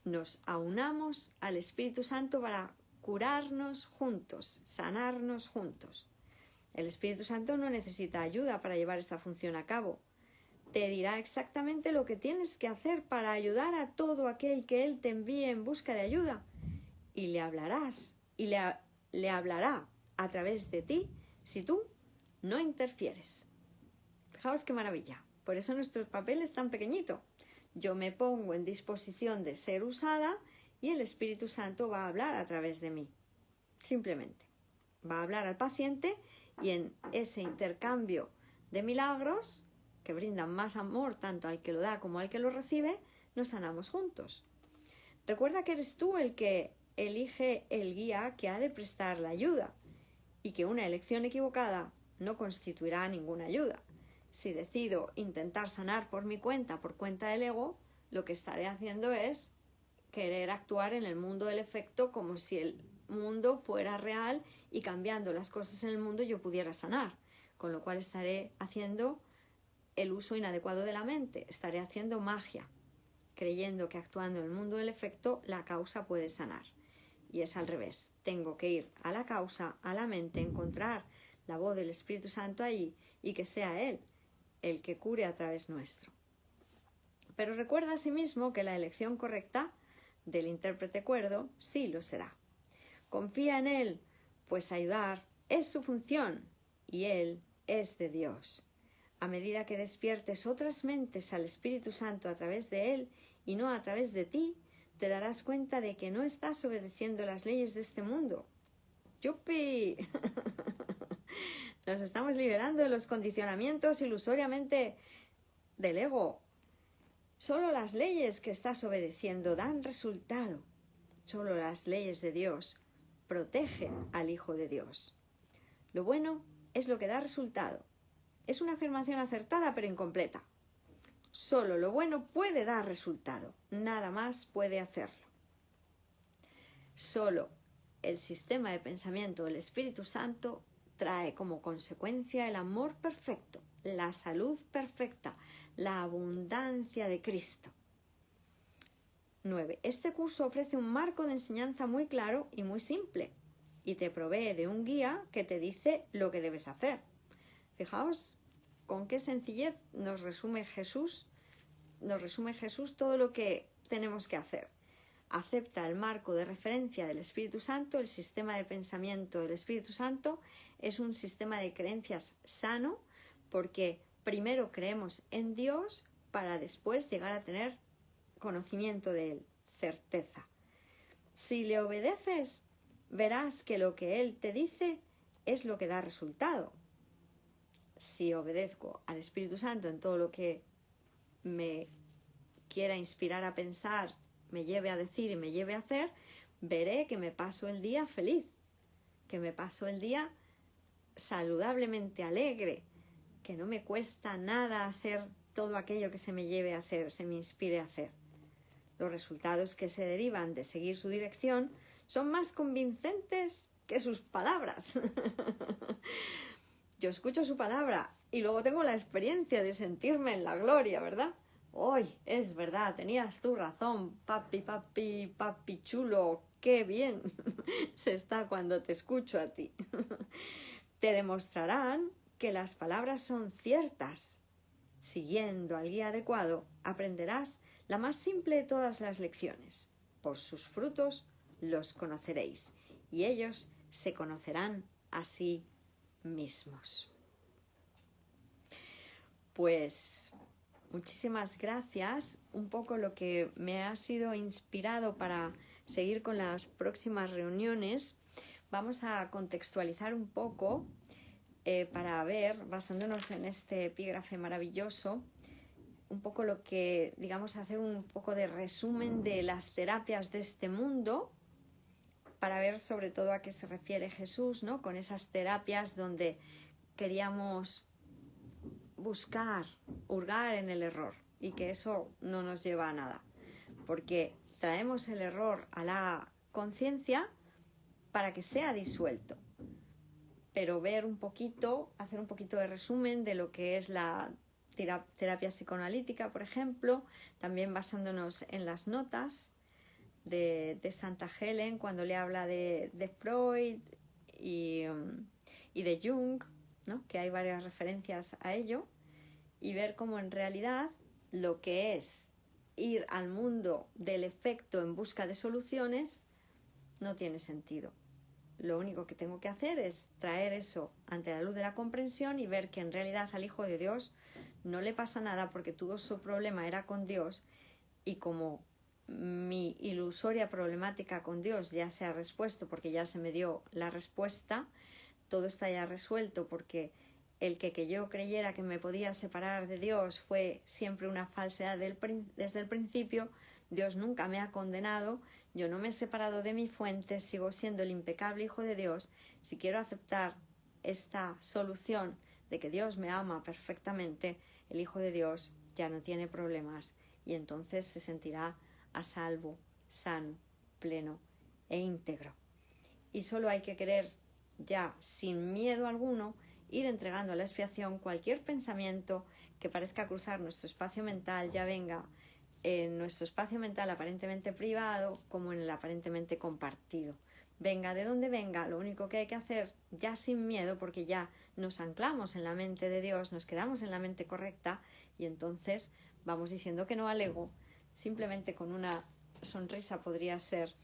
Nos aunamos al Espíritu Santo para curarnos juntos, sanarnos juntos. El Espíritu Santo no necesita ayuda para llevar esta función a cabo. Te dirá exactamente lo que tienes que hacer para ayudar a todo aquel que Él te envíe en busca de ayuda. Y le hablarás, y le hablará a través de ti si tú no interfieres. Fijaos qué maravilla. Por eso nuestro papel es tan pequeñito. Yo me pongo en disposición de ser usada y el Espíritu Santo va a hablar a través de mí. Simplemente. Va a hablar al paciente y en ese intercambio de milagros, que brindan más amor tanto al que lo da como al que lo recibe, nos sanamos juntos. Recuerda que eres tú el que elige el guía que ha de prestar la ayuda y que una elección equivocada no constituirá ninguna ayuda. Si decido intentar sanar por mi cuenta, por cuenta del ego, lo que estaré haciendo es querer actuar en el mundo del efecto como si el mundo fuera real y cambiando las cosas en el mundo yo pudiera sanar, con lo cual estaré haciendo el uso inadecuado de la mente, estaré haciendo magia, creyendo que actuando en el mundo del efecto la causa puede sanar. Y es al revés, tengo que ir a la causa, a la mente, encontrar la voz del Espíritu Santo allí y que sea Él el que cure a través nuestro. Pero recuerda asimismo que la elección correcta del intérprete cuerdo sí lo será. Confía en Él, pues ayudar es su función y Él es de Dios. A medida que despiertes otras mentes al Espíritu Santo a través de Él y no a través de ti, te darás cuenta de que no estás obedeciendo las leyes de este mundo. ¡Yupi! Nos estamos liberando de los condicionamientos ilusoriamente del ego. Solo las leyes que estás obedeciendo dan resultado. Solo las leyes de Dios protegen al Hijo de Dios. Lo bueno es lo que da resultado. Es una afirmación acertada pero incompleta. Solo lo bueno puede dar resultado. Nada más puede hacerlo. Solo el sistema de pensamiento del Espíritu Santo trae como consecuencia el amor perfecto, la salud perfecta, la abundancia de Cristo. 9. Este curso ofrece un marco de enseñanza muy claro y muy simple y te provee de un guía que te dice lo que debes hacer. Fijaos con qué sencillez nos resume Jesús todo lo que tenemos que hacer. Acepta el marco de referencia del Espíritu Santo. El sistema de pensamiento del Espíritu Santo es un sistema de creencias sano porque primero creemos en Dios para después llegar a tener conocimiento de Él, certeza. Si le obedeces, verás que lo que Él te dice es lo que da resultado. Si obedezco al Espíritu Santo en todo lo que me quiera inspirar a pensar, me lleve a decir y me lleve a hacer, veré que me paso el día feliz, que me paso el día saludablemente alegre, que no me cuesta nada hacer todo aquello que se me lleve a hacer, se me inspire a hacer. Los resultados que se derivan de seguir su dirección son más convincentes que sus palabras. Yo escucho su palabra y luego tengo la experiencia de sentirme en la gloria, ¿verdad? ¡Hoy! Es verdad, tenías tu razón, papi chulo, qué bien se está cuando te escucho a ti. Te demostrarán que las palabras son ciertas. Siguiendo al guía adecuado, aprenderás la más simple de todas las lecciones. Por sus frutos los conoceréis, y ellos se conocerán a sí mismos. Pues muchísimas gracias. Un poco lo que me ha sido inspirado para seguir con las próximas reuniones. Vamos a contextualizar un poco para ver, basándonos en este epígrafe maravilloso, un poco lo que, digamos, hacer un poco de resumen de las terapias de este mundo, para ver sobre todo a qué se refiere Jesús, ¿no? Con esas terapias donde queríamos buscar, hurgar en el error y que eso no nos lleva a nada, porque traemos el error a la conciencia para que sea disuelto. Pero ver un poquito, hacer un poquito de resumen de lo que es la terapia psicoanalítica, por ejemplo, también basándonos en las notas de Santa Helen cuando le habla de Freud y de Jung, ¿no? Que hay varias referencias a ello, y ver cómo en realidad lo que es ir al mundo del efecto en busca de soluciones no tiene sentido. Lo único que tengo que hacer es traer eso ante la luz de la comprensión y ver que en realidad al Hijo de Dios no le pasa nada porque todo su problema era con Dios, y como mi ilusoria problemática con Dios ya se ha resuelto porque ya se me dio la respuesta, todo está ya resuelto porque el que yo creyera que me podía separar de Dios fue siempre una falsedad desde el principio. Dios nunca me ha condenado, yo no me he separado de mi fuente, sigo siendo el impecable Hijo de Dios. Si quiero aceptar esta solución de que Dios me ama perfectamente, el Hijo de Dios ya no tiene problemas y entonces se sentirá a salvo, sano, pleno e íntegro. Y solo hay que querer ya sin miedo alguno ir entregando a la expiación cualquier pensamiento que parezca cruzar nuestro espacio mental, ya venga en nuestro espacio mental aparentemente privado como en el aparentemente compartido. Venga de donde venga, lo único que hay que hacer ya sin miedo, porque ya nos anclamos en la mente de Dios, nos quedamos en la mente correcta y entonces vamos diciendo que no al ego, simplemente con una sonrisa podría ser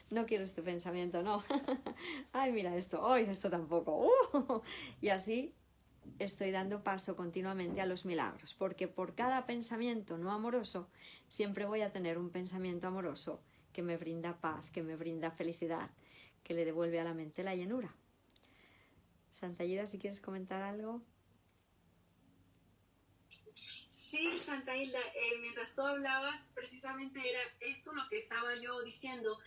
no quiero este pensamiento, no ay, mira esto, ay, esto tampoco y así estoy dando paso continuamente a los milagros, porque por cada pensamiento no amoroso siempre voy a tener un pensamiento amoroso que me brinda paz, que me brinda felicidad, que le devuelve a la mente la llenura. Santa Aida, si quieres comentar algo. Sí, Santa Hilda, mientras tú hablabas, precisamente era eso lo que estaba yo diciendo.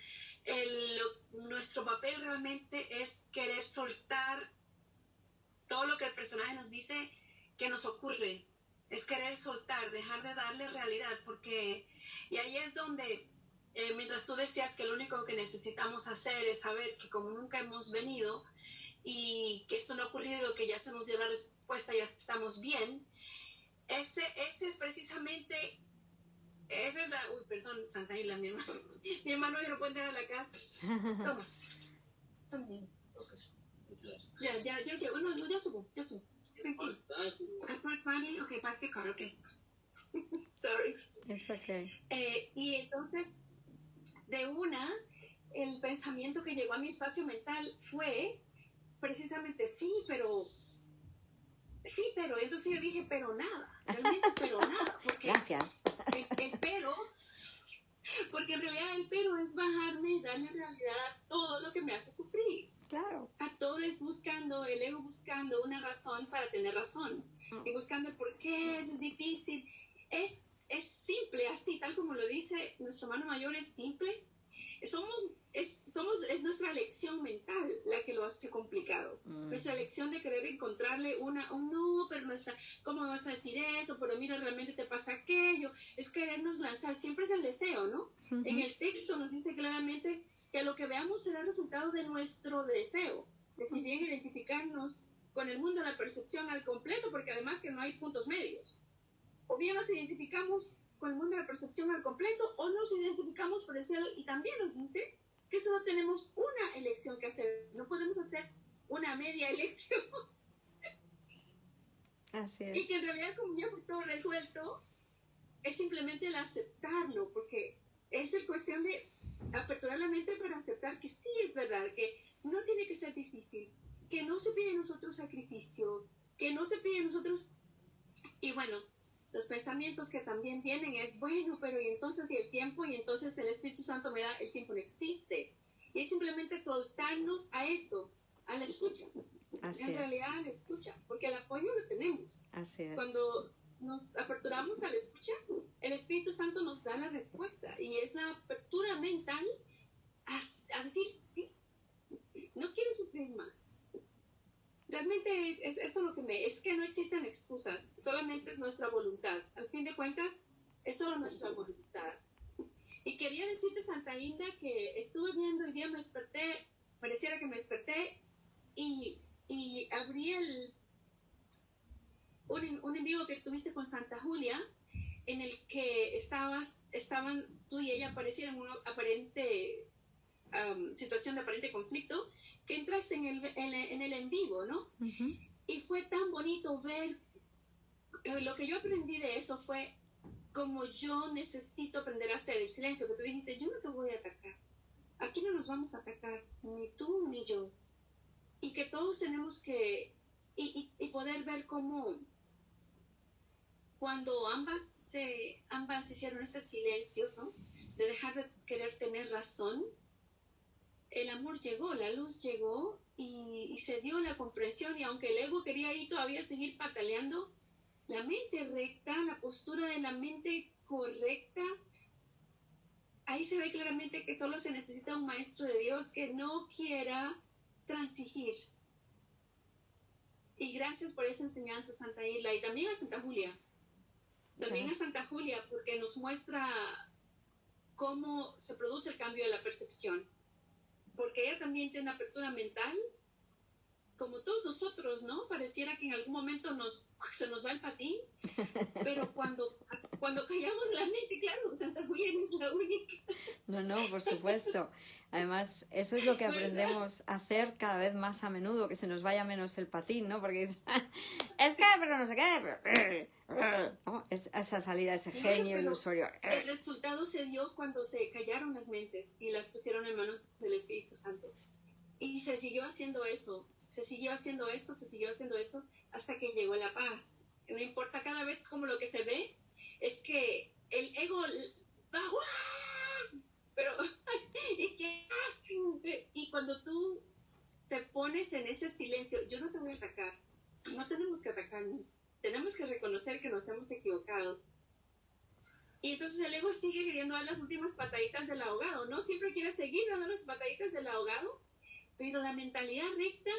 Nuestro papel realmente es querer soltar todo lo que el personaje nos dice que nos ocurre. Es querer soltar, dejar de darle realidad, porque... Y ahí es donde, mientras tú decías que lo único que necesitamos hacer es saber que como nunca hemos venido y que esto no ha ocurrido, que ya se nos dio la respuesta, ya estamos bien. Ese es precisamente, esa es la, uy, perdón, Santa Isla, mi hermano ya no puede entrar a la casa. Toma. También. Ya llego, no, ya subo. Tranquilo. Okay, park the car, okay. Sorry. It's okay. Y entonces, el pensamiento que llegó a mi espacio mental fue precisamente sí, pero, entonces yo dije, pero nada, realmente pero nada, porque gracias. El pero, porque en realidad el pero es bajarme y darle realidad a todo lo que me hace sufrir. Claro. A todo es buscando, el ego buscando una razón para tener razón, y buscando el por qué eso es difícil. Es simple, así, tal como lo dice nuestro hermano mayor, es simple. Es nuestra lección mental la que lo hace complicado. Nuestra lección de querer encontrarle un no, pero no está, ¿cómo me vas a decir eso? Pero mira, realmente te pasa aquello. Es querernos lanzar, siempre es el deseo, ¿no? En el texto nos dice claramente que lo que veamos será el resultado de nuestro deseo, de si bien identificarnos con el mundo de la percepción al completo, porque además que no hay puntos medios. O bien nos identificamos con el mundo de la percepción al completo, o nos identificamos por el cielo, y también nos dice que solo tenemos una elección que hacer, no podemos hacer una media elección. Así es. Y que en realidad, como ya fue todo resuelto, es simplemente el aceptarlo, porque es el cuestión de aperturar la mente para aceptar que sí es verdad, que no tiene que ser difícil, que no se pide a nosotros sacrificio, que no se pide a nosotros... Y bueno, los pensamientos que también vienen es, bueno, pero y entonces y el tiempo, y entonces el Espíritu Santo me da, el tiempo no existe. Y es simplemente soltarnos a eso, a la escucha. Así en realidad a la escucha, porque el apoyo lo tenemos. Así es. Cuando nos aperturamos a la escucha, el Espíritu Santo nos da la respuesta, y es la apertura mental a decir, sí, no quiero sufrir más. Realmente es eso lo que es que no existen excusas, solamente es nuestra voluntad. Al fin de cuentas, es solo nuestra voluntad. Y quería decirte, Santa Inda, que estuve viendo, hoy día me desperté, pareciera que me desperté, y abrí un en vivo que tuviste con Santa Julia, en el que estaban tú y ella parecieron una aparente situación de aparente conflicto, que entraste en el en vivo, ¿no? Uh-huh. Y fue tan bonito ver, lo que yo aprendí de eso fue como yo necesito aprender a hacer el silencio, que tú dijiste, yo no te voy a atacar, aquí no nos vamos a atacar, ni tú ni yo, y que todos tenemos que, y poder ver cómo cuando ambas hicieron ese silencio, ¿no? De dejar de querer tener razón, el amor llegó, la luz llegó y se dio la comprensión, y aunque el ego quería ahí todavía seguir pataleando, la mente recta, la postura de la mente correcta, ahí se ve claramente que solo se necesita un maestro de Dios que no quiera transigir. Y gracias por esa enseñanza, Santa Isla, y también a Santa Julia. También a Santa Julia, porque nos muestra cómo se produce el cambio de la percepción. Porque ella también tiene una apertura mental, como todos nosotros, ¿no? Pareciera que en algún momento se nos va el patín, pero cuando callamos la mente, claro, Santa Julia no es la única. No, por supuesto. Además, eso es lo que aprendemos a hacer cada vez más a menudo, que se nos vaya menos el patín, ¿no? Porque es que, pero no sé qué, ¿no? Esa salida, ese genio ilusorio. El resultado se dio cuando se callaron las mentes y las pusieron en manos del Espíritu Santo. Y se siguió haciendo eso, hasta que llegó la paz. No importa, cada vez como lo que se ve es que el ego va, pero y cuando tú te pones en ese silencio, yo no te voy a atacar, no tenemos que atacarnos, tenemos que reconocer que nos hemos equivocado. Y entonces el ego sigue queriendo dar las últimas pataditas del ahogado, ¿no? Siempre quiere seguir dando las pataditas del ahogado, pero la mentalidad recta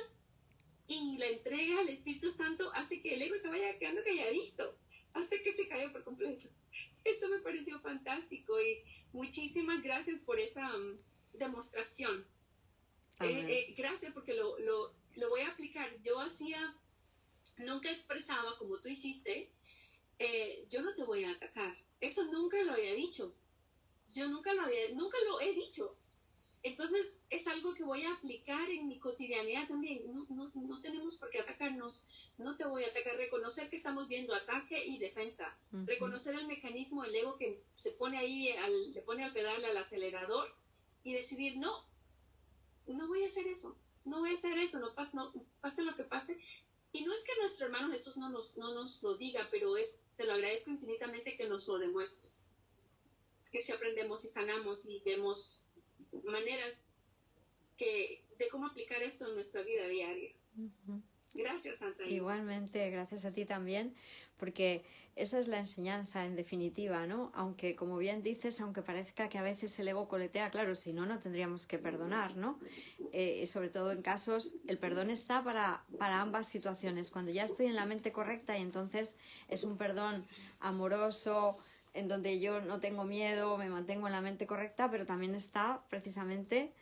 y la entrega al Espíritu Santo hace que el ego se vaya quedando calladito hasta que se caiga por completo. Eso me pareció fantástico y muchísimas gracias por esa demostración. Gracias, porque lo voy a aplicar. Yo nunca expresaba como tú hiciste, yo no te voy a atacar. Eso nunca lo había dicho. Yo nunca lo he dicho. Entonces es algo que voy a aplicar en mi cotidianidad también. No tenemos por qué atacarnos. No te voy a atacar. Reconocer que estamos viendo ataque y defensa. Uh-huh. Reconocer el mecanismo del ego que se pone ahí, le pone al pedal al acelerador y decidir, no voy a hacer eso. No pase lo que pase. Y no es que nuestro hermano Jesús no nos lo diga, pero te lo agradezco infinitamente que nos lo demuestres. Que si aprendemos y sanamos y vemos maneras de cómo aplicar esto en nuestra vida diaria. Uh-huh. Gracias, Santa Isla. Igualmente, gracias a ti también, porque esa es la enseñanza en definitiva, ¿no? Aunque, como bien dices, aunque parezca que a veces el ego coletea, claro, si no, no tendríamos que perdonar, ¿no? Sobre todo en casos, el perdón está para ambas situaciones. Cuando ya estoy en la mente correcta y entonces es un perdón amoroso, en donde yo no tengo miedo, me mantengo en la mente correcta, pero también está precisamente,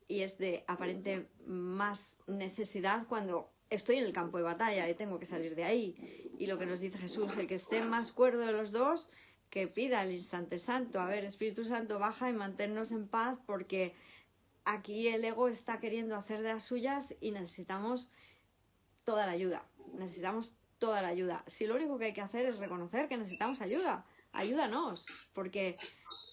y es de aparente más necesidad cuando estoy en el campo de batalla y tengo que salir de ahí. Y lo que nos dice Jesús, el que esté más cuerdo de los dos, que pida al instante santo. A ver, Espíritu Santo, baja y manténnos en paz, porque aquí el ego está queriendo hacer de las suyas y necesitamos toda la ayuda. Si lo único que hay que hacer es reconocer que necesitamos ayuda, ayúdanos, porque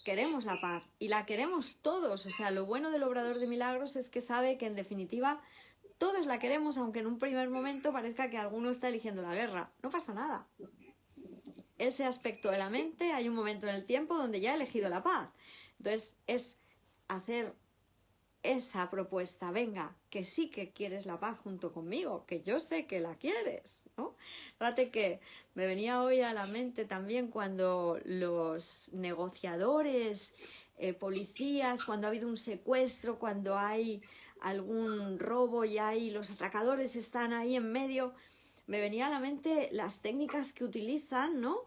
queremos la paz y la queremos todos. O sea, lo bueno del obrador de milagros es que sabe que en definitiva todos la queremos, aunque en un primer momento parezca que alguno está eligiendo la guerra. No pasa nada. Ese aspecto de la mente, hay un momento en el tiempo donde ya ha elegido la paz. Entonces es hacer esa propuesta, venga, que sí que quieres la paz junto conmigo, que yo sé que la quieres, ¿no? Fíjate que me venía hoy a la mente también cuando los negociadores, policías, cuando ha habido un secuestro, cuando hay algún robo y ahí los atracadores están ahí en medio, me venía a la mente las técnicas que utilizan, ¿no?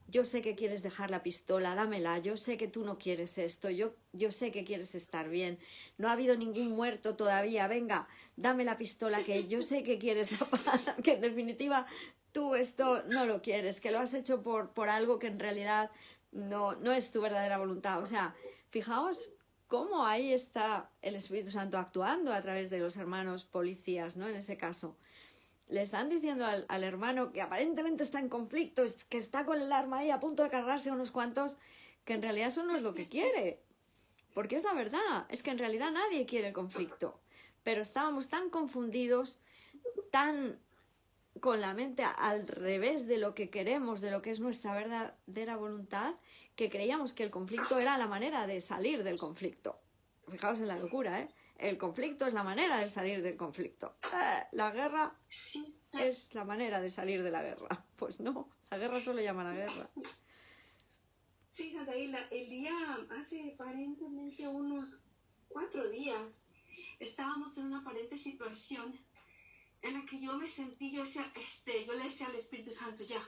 Yo sé que quieres dejar la pistola, dámela, yo sé que tú no quieres esto, yo sé que quieres estar bien, no ha habido ningún muerto todavía, venga, dame la pistola, que yo sé que quieres la paz, que en definitiva tú esto no lo quieres, que lo has hecho por algo que en realidad no es tu verdadera voluntad. O sea, fijaos cómo ahí está el Espíritu Santo actuando a través de los hermanos policías, ¿no? En ese caso. Le están diciendo al hermano que aparentemente está en conflicto, que está con el arma ahí a punto de cargarse a unos cuantos, que en realidad eso no es lo que quiere. Porque es la verdad, es que en realidad nadie quiere el conflicto. Pero estábamos tan confundidos, tan con la mente al revés de lo que queremos, de lo que es nuestra verdadera voluntad, que creíamos que el conflicto era la manera de salir del conflicto. Fijaos en la locura, ¿eh? El conflicto es la manera de salir del conflicto. La guerra es la manera de salir de la guerra. Pues no, la guerra solo llama a la guerra. Sí, Santa Isla, el día, hace aparentemente unos 4 días, estábamos en una aparente situación en la que yo me sentí, yo le decía al Espíritu Santo, ya,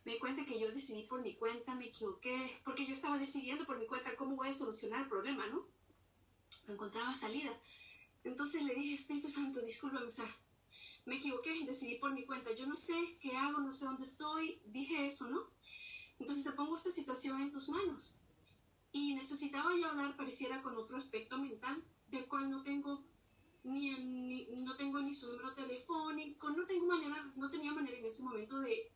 me di cuenta que yo decidí por mi cuenta, me equivoqué, porque yo estaba decidiendo por mi cuenta cómo voy a solucionar el problema, ¿no? No encontraba salida. Entonces le dije, Espíritu Santo, discúlpame, o sea, me equivoqué, decidí por mi cuenta, yo no sé qué hago, no sé dónde estoy, dije eso, ¿no? Entonces te pongo esta situación en tus manos. Y necesitaba ya hablar, pareciera, con otro aspecto mental, del cual no tengo ni su número telefónico, no tenía manera en ese momento de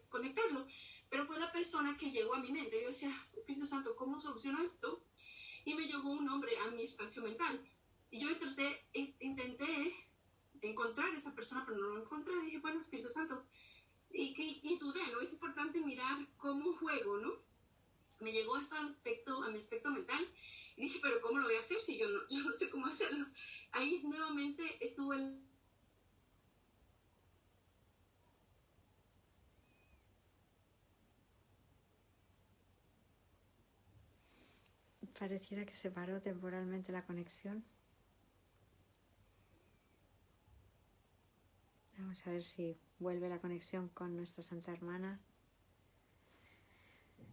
conectarlo. Pero fue la persona que llegó a mi mente. Yo decía, Espíritu Santo, ¿cómo soluciono esto? Y me llegó un nombre a mi espacio mental. Y yo intenté encontrar a esa persona, pero no lo encontré. Dije, bueno, Espíritu Santo, y dudé, ¿no? Es importante mirar cómo juego, ¿no? Me llegó eso a mi aspecto mental y dije, pero ¿cómo lo voy a hacer si yo no sé cómo hacerlo? Ahí nuevamente estuvo el... Pareciera que se paró temporalmente la conexión. Vamos a ver si vuelve la conexión con nuestra Santa Hermana.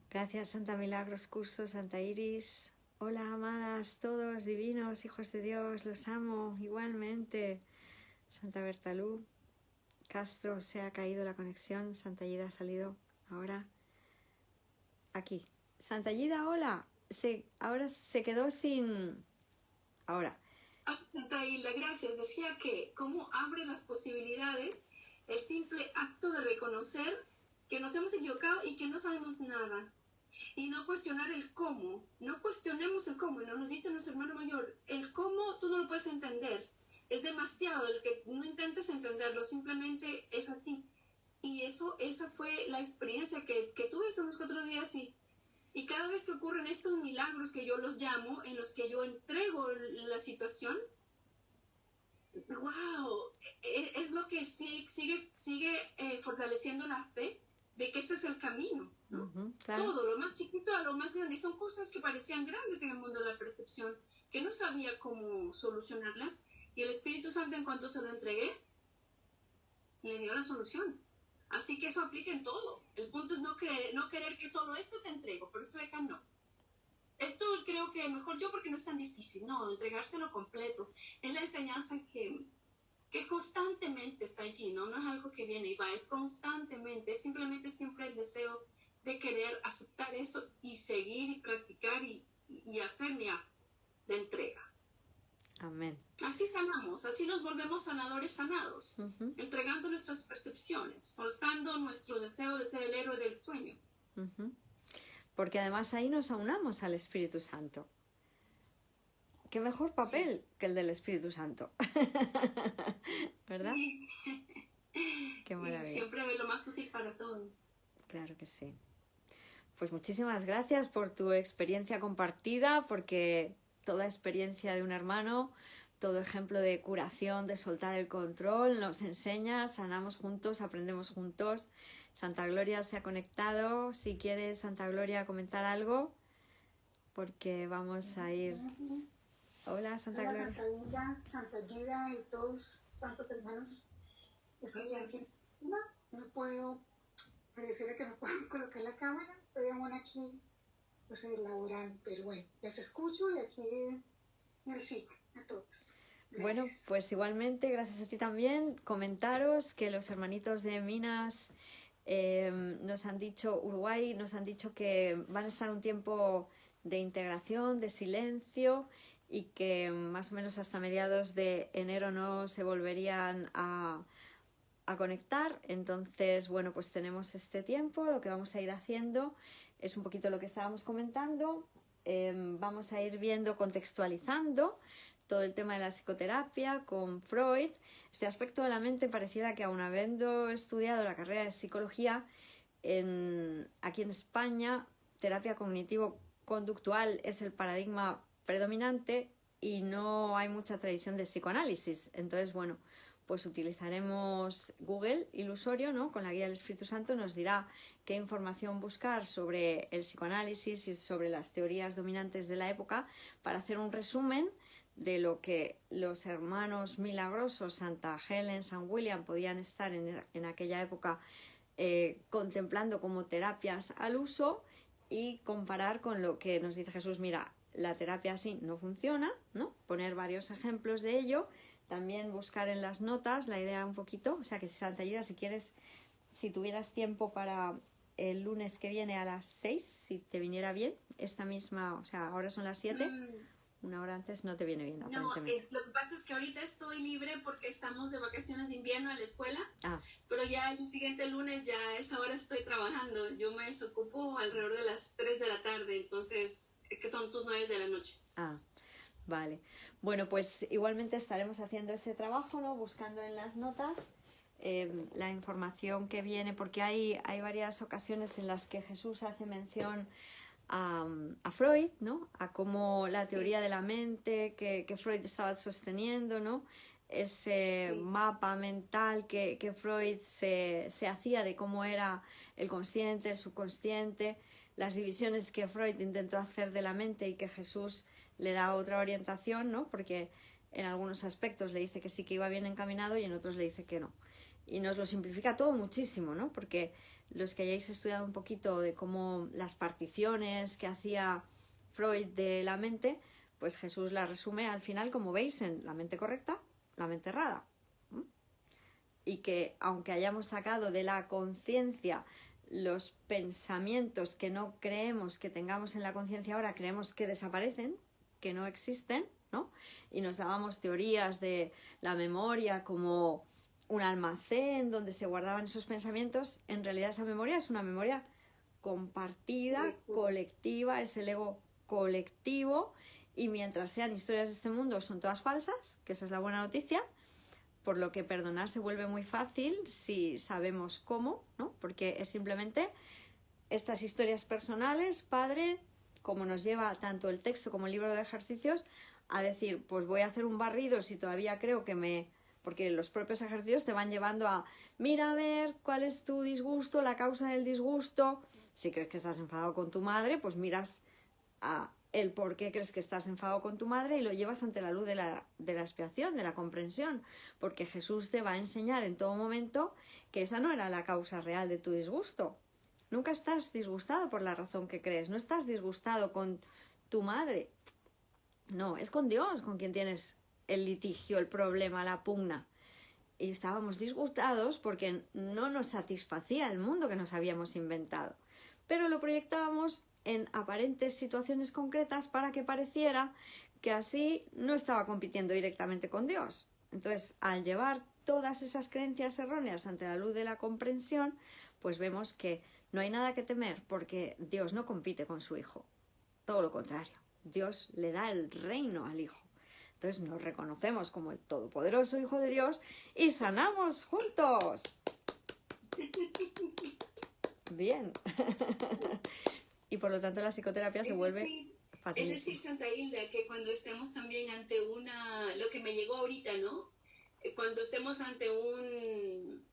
Gracias, Santa Milagros Curso, Santa Iris. Hola, amadas, todos divinos, hijos de Dios, los amo igualmente. Santa Bertalú Castro, se ha caído la conexión. Santa Yida ha salido ahora. Aquí. Santa Yida, hola. Ahora se quedó sin... Ahora. Santa Isla, gracias. Decía que cómo abre las posibilidades el simple acto de reconocer que nos hemos equivocado y que no sabemos nada. Y no cuestionar el cómo. No cuestionemos el cómo. Nos dice nuestro hermano mayor, el cómo tú no lo puedes entender. Es demasiado el que no intentes entenderlo, simplemente es así. Y esa fue la experiencia que tuve esos unos 4 días y cada vez que ocurren estos milagros que yo los llamo, en los que yo entrego la situación, wow, es lo que sigue fortaleciendo la fe de que ese es el camino, ¿no? Claro. Todo, lo más chiquito a lo más grande, son cosas que parecían grandes en el mundo de la percepción, que no sabía cómo solucionarlas, y el Espíritu Santo, en cuanto se lo entregué, le dio la solución. Así que eso aplica en todo. El punto es no querer que solo esto te entrego, pero esto de acá no. Esto creo que mejor yo porque no es tan difícil, no, entregárselo completo. Es la enseñanza que constantemente está allí, ¿no? No es algo que viene y va, es constantemente, es simplemente siempre el deseo de querer aceptar eso y seguir y practicar y hacer mi acto de entrega. Amén. Así sanamos, así nos volvemos sanadores sanados, entregando nuestras percepciones, soltando nuestro deseo de ser el héroe del sueño. Porque además ahí nos aunamos al Espíritu Santo. ¿Qué mejor papel que el del Espíritu Santo? ¿Verdad? Sí. Qué maravilla. Siempre ve lo más útil para todos. Claro que sí. Pues muchísimas gracias por tu experiencia compartida, porque toda experiencia de un hermano, todo ejemplo de curación, de soltar el control, nos enseña, sanamos juntos, aprendemos juntos. Santa Gloria se ha conectado. Si quieres, Santa Gloria, comentar algo, porque vamos a ir... Hola, Santa Gloria. Santa Yida y todos tantos hermanos. No puedo, pareciera que no puedo colocar la cámara, estoy aún aquí, pues elaborando, pero bueno, les escucho y aquí me sigo a todos. Gracias. Bueno, pues igualmente, gracias a ti también. Comentaros que los hermanitos de Minas nos han dicho, Uruguay, nos han dicho que van a estar un tiempo de integración, de silencio, y que más o menos hasta mediados de enero no se volverían a conectar. Entonces, bueno, pues tenemos este tiempo. Lo que vamos a ir haciendo es un poquito lo que estábamos comentando. Vamos a ir viendo, contextualizando todo el tema de la psicoterapia con Freud. Este aspecto de la mente pareciera que, aun habiendo estudiado la carrera de psicología, aquí en España terapia cognitivo-conductual es el paradigma predominante y no hay mucha tradición de psicoanálisis. Entonces, bueno, pues utilizaremos Google ilusorio, ¿no? Con la guía del Espíritu Santo nos dirá qué información buscar sobre el psicoanálisis y sobre las teorías dominantes de la época para hacer un resumen de lo que los hermanos milagrosos Santa Helen, San William podían estar en aquella época contemplando como terapias al uso, y comparar con lo que nos dice Jesús. Mira, la terapia así no funciona, ¿no? Poner varios ejemplos de ello. También buscar en las notas la idea un poquito, o sea que Santa Aida, si quieres, si tuvieras tiempo para el lunes que viene a las 6, si te viniera bien, esta misma, o sea, ahora son las 7, una hora antes no te viene bien, No, aparentemente. lo que pasa es que ahorita estoy libre porque estamos de vacaciones de invierno en la escuela, pero ya el siguiente lunes ya a esa hora estoy trabajando. Yo me desocupo alrededor de las 3 de la tarde, entonces, que son tus 9 de la noche. Vale. Bueno, pues igualmente estaremos haciendo ese trabajo, ¿no? Buscando en las notas la información que viene, porque hay varias ocasiones en las que Jesús hace mención a Freud, ¿no? A cómo la teoría de la mente que Freud estaba sosteniendo, ¿no? Ese mapa mental que Freud se hacía de cómo era el consciente, el subconsciente, las divisiones que Freud intentó hacer de la mente y que Jesús le da otra orientación, ¿no? Porque en algunos aspectos le dice que sí que iba bien encaminado y en otros le dice que no. Y nos lo simplifica todo muchísimo, ¿no? Porque los que hayáis estudiado un poquito de cómo las particiones que hacía Freud de la mente, pues Jesús la resume al final, como veis, en la mente correcta, la mente errada. Y que aunque hayamos sacado de la conciencia los pensamientos que no creemos que tengamos en la conciencia ahora, creemos que desaparecen, que no existen, ¿no? Y nos dábamos teorías de la memoria como un almacén donde se guardaban esos pensamientos. En realidad esa memoria es una memoria compartida, colectiva, es el ego colectivo, y mientras sean historias de este mundo son todas falsas, que esa es la buena noticia, por lo que perdonar se vuelve muy fácil si sabemos cómo, ¿no? Porque es simplemente estas historias personales, Padre, como nos lleva tanto el texto como el libro de ejercicios, a decir, pues voy a hacer un barrido si todavía creo que porque los propios ejercicios te van llevando a, mira a ver cuál es tu disgusto, la causa del disgusto. Si crees que estás enfadado con tu madre, pues miras a el por qué crees que estás enfadado con tu madre y lo llevas ante la luz de la expiación, de la comprensión, porque Jesús te va a enseñar en todo momento que esa no era la causa real de tu disgusto. Nunca estás disgustado por la razón que crees, no estás disgustado con tu madre. No, es con Dios con quien tienes el litigio, el problema, la pugna. Y estábamos disgustados porque no nos satisfacía el mundo que nos habíamos inventado. Pero lo proyectábamos en aparentes situaciones concretas para que pareciera que así no estaba compitiendo directamente con Dios. Entonces, al llevar todas esas creencias erróneas ante la luz de la comprensión, pues vemos que no hay nada que temer porque Dios no compite con su Hijo. Todo lo contrario, Dios le da el reino al Hijo. Entonces nos reconocemos como el todopoderoso Hijo de Dios y sanamos juntos. Bien. Y por lo tanto la psicoterapia se vuelve fácil. Es decir, Santa Hilda, que cuando estemos también ante lo que me llegó ahorita, ¿no? Cuando estemos ante un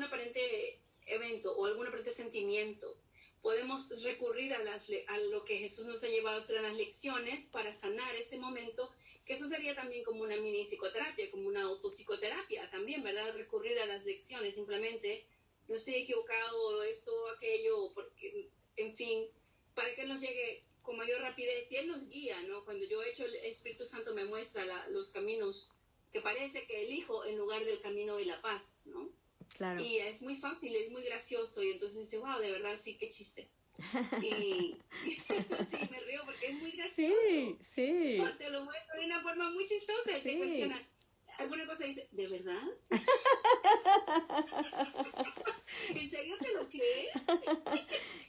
aparente evento o algún aparente sentimiento, podemos recurrir a lo que Jesús nos ha llevado a hacer en las lecciones para sanar ese momento, que eso sería también como una mini psicoterapia, como una autopsicoterapia también, ¿verdad? Recurrir a las lecciones, simplemente, no estoy equivocado, esto, aquello, porque, en fin, para que nos llegue con mayor rapidez, y Él nos guía, ¿no? Cuando yo he hecho, el Espíritu Santo me muestra los caminos que parece que elijo en lugar del camino de la paz, ¿no? Claro. Y es muy fácil, es muy gracioso, y entonces dice, wow, de verdad, sí, qué chiste. Y sí, me río porque es muy gracioso. Sí. Te lo muestro de una forma muy chistosa y te cuestiona. Alguna cosa dice, ¿de verdad? ¿En serio te lo crees?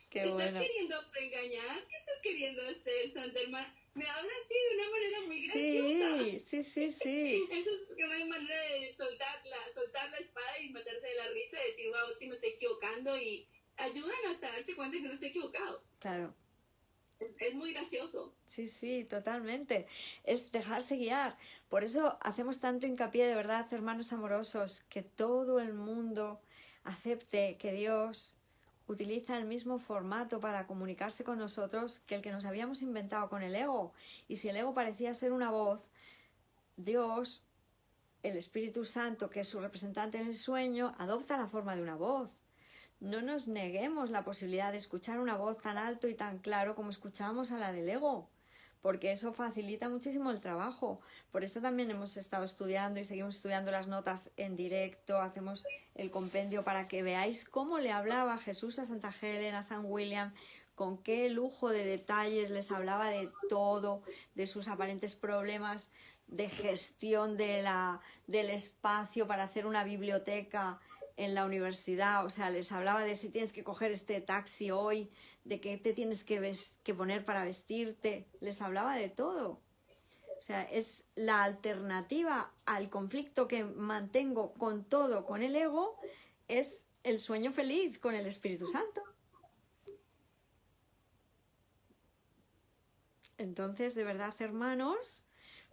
Qué ¿Estás bueno. queriendo engañar? ¿Qué estás queriendo hacer, Santa Hermana? Me habla así de una manera muy graciosa. Sí. Entonces, que no hay manera de soltar la espada y matarse de la risa y decir, wow, sí me estoy equivocando, y ayudan hasta darse cuenta que no estoy equivocado. Claro. Es muy gracioso. Sí, totalmente. Es dejarse guiar. Por eso hacemos tanto hincapié, de verdad, hermanos amorosos, que todo el mundo acepte que Dios utiliza el mismo formato para comunicarse con nosotros que el que nos habíamos inventado con el ego. Y si el ego parecía ser una voz, Dios, el Espíritu Santo, que es su representante en el sueño, adopta la forma de una voz. No nos neguemos la posibilidad de escuchar una voz tan alto y tan claro como escuchamos a la del ego, porque eso facilita muchísimo el trabajo. Por eso también hemos estado estudiando y seguimos estudiando las notas en directo, hacemos el compendio para que veáis cómo le hablaba Jesús a Santa Helena, a San William, con qué lujo de detalles les hablaba de todo, de sus aparentes problemas de gestión del espacio para hacer una biblioteca en la universidad. O sea, les hablaba de si tienes que coger este taxi hoy, de qué te tienes que poner para vestirte. Les hablaba de todo. O sea, es la alternativa al conflicto que mantengo con todo, con el ego, es el sueño feliz con el Espíritu Santo. Entonces, de verdad, hermanos,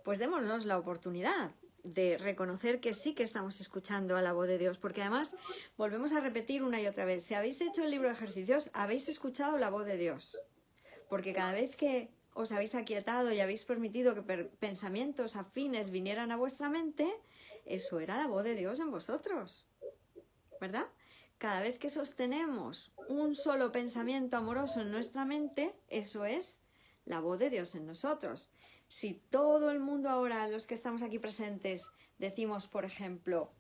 pues démonos la oportunidad de reconocer que sí que estamos escuchando a la voz de Dios, porque además volvemos a repetir una y otra vez, si habéis hecho el libro de ejercicios, habéis escuchado la voz de Dios, porque cada vez que os habéis aquietado y habéis permitido que pensamientos afines vinieran a vuestra mente, eso era la voz de Dios en vosotros, ¿verdad? Cada vez que sostenemos un solo pensamiento amoroso en nuestra mente, eso es la voz de Dios en nosotros. Si todo el mundo ahora, los que estamos aquí presentes, decimos, por ejemplo,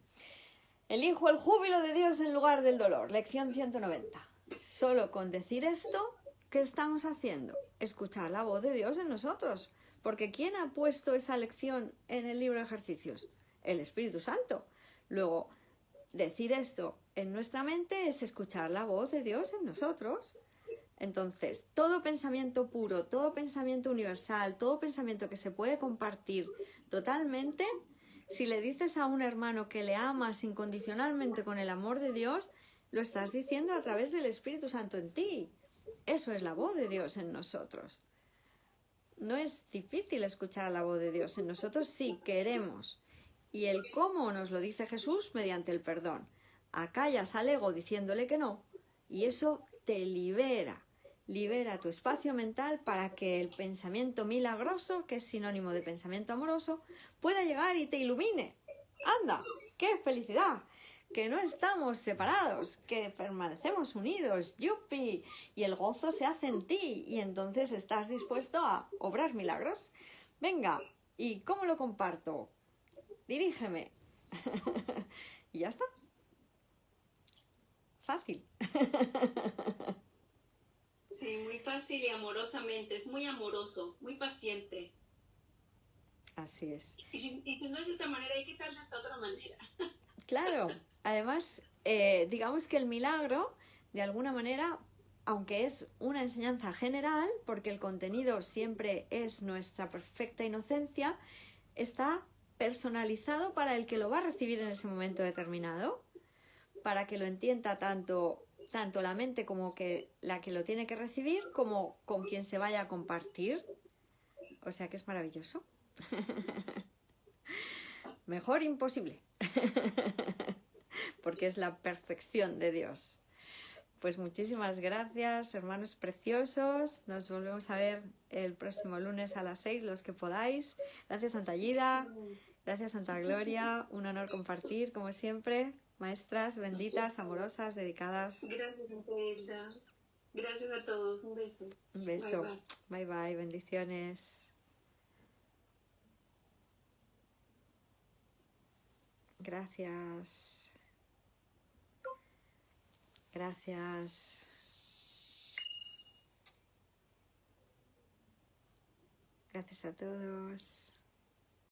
elijo el júbilo de Dios en lugar del dolor, lección 190. Solo con decir esto, ¿qué estamos haciendo? Escuchar la voz de Dios en nosotros. Porque ¿quién ha puesto esa lección en el libro de ejercicios? El Espíritu Santo. Luego, decir esto en nuestra mente es escuchar la voz de Dios en nosotros. Entonces, todo pensamiento puro, todo pensamiento universal, todo pensamiento que se puede compartir totalmente, si le dices a un hermano que le amas incondicionalmente con el amor de Dios, lo estás diciendo a través del Espíritu Santo en ti. Eso es la voz de Dios en nosotros. No es difícil escuchar la voz de Dios en nosotros si queremos. Y el cómo nos lo dice Jesús mediante el perdón. Acallas al ego diciéndole que no, y eso te libera. Libera tu espacio mental para que el pensamiento milagroso, que es sinónimo de pensamiento amoroso, pueda llegar y te ilumine. ¡Anda! ¡Qué felicidad! Que no estamos separados, que permanecemos unidos, ¡yupi! Y el gozo se hace en ti y entonces estás dispuesto a obrar milagros. Venga, ¿y cómo lo comparto? Dirígeme. Y ya está. Fácil. Sí, muy fácil y amorosamente. Es muy amoroso, muy paciente. Así es. Y si no es de esta manera, ¿y qué tal de esta otra manera? Claro. Además, digamos que el milagro, de alguna manera, aunque es una enseñanza general, porque el contenido siempre es nuestra perfecta inocencia, está personalizado para el que lo va a recibir en ese momento determinado, para que lo entienda tanto la mente como que la que lo tiene que recibir, como con quien se vaya a compartir. O sea que es maravilloso. Mejor imposible. Porque es la perfección de Dios. Pues muchísimas gracias, hermanos preciosos. Nos volvemos a ver el próximo lunes a las 6, los que podáis. Gracias, Santa Gida. Gracias, Santa Gloria. Un honor compartir, como siempre. Maestras benditas, amorosas, dedicadas. Gracias, Santa Hilda. Gracias a todos. Un beso. Un beso. Bye, bye. Bye, bye. Bendiciones. Gracias. Gracias. Gracias a todos.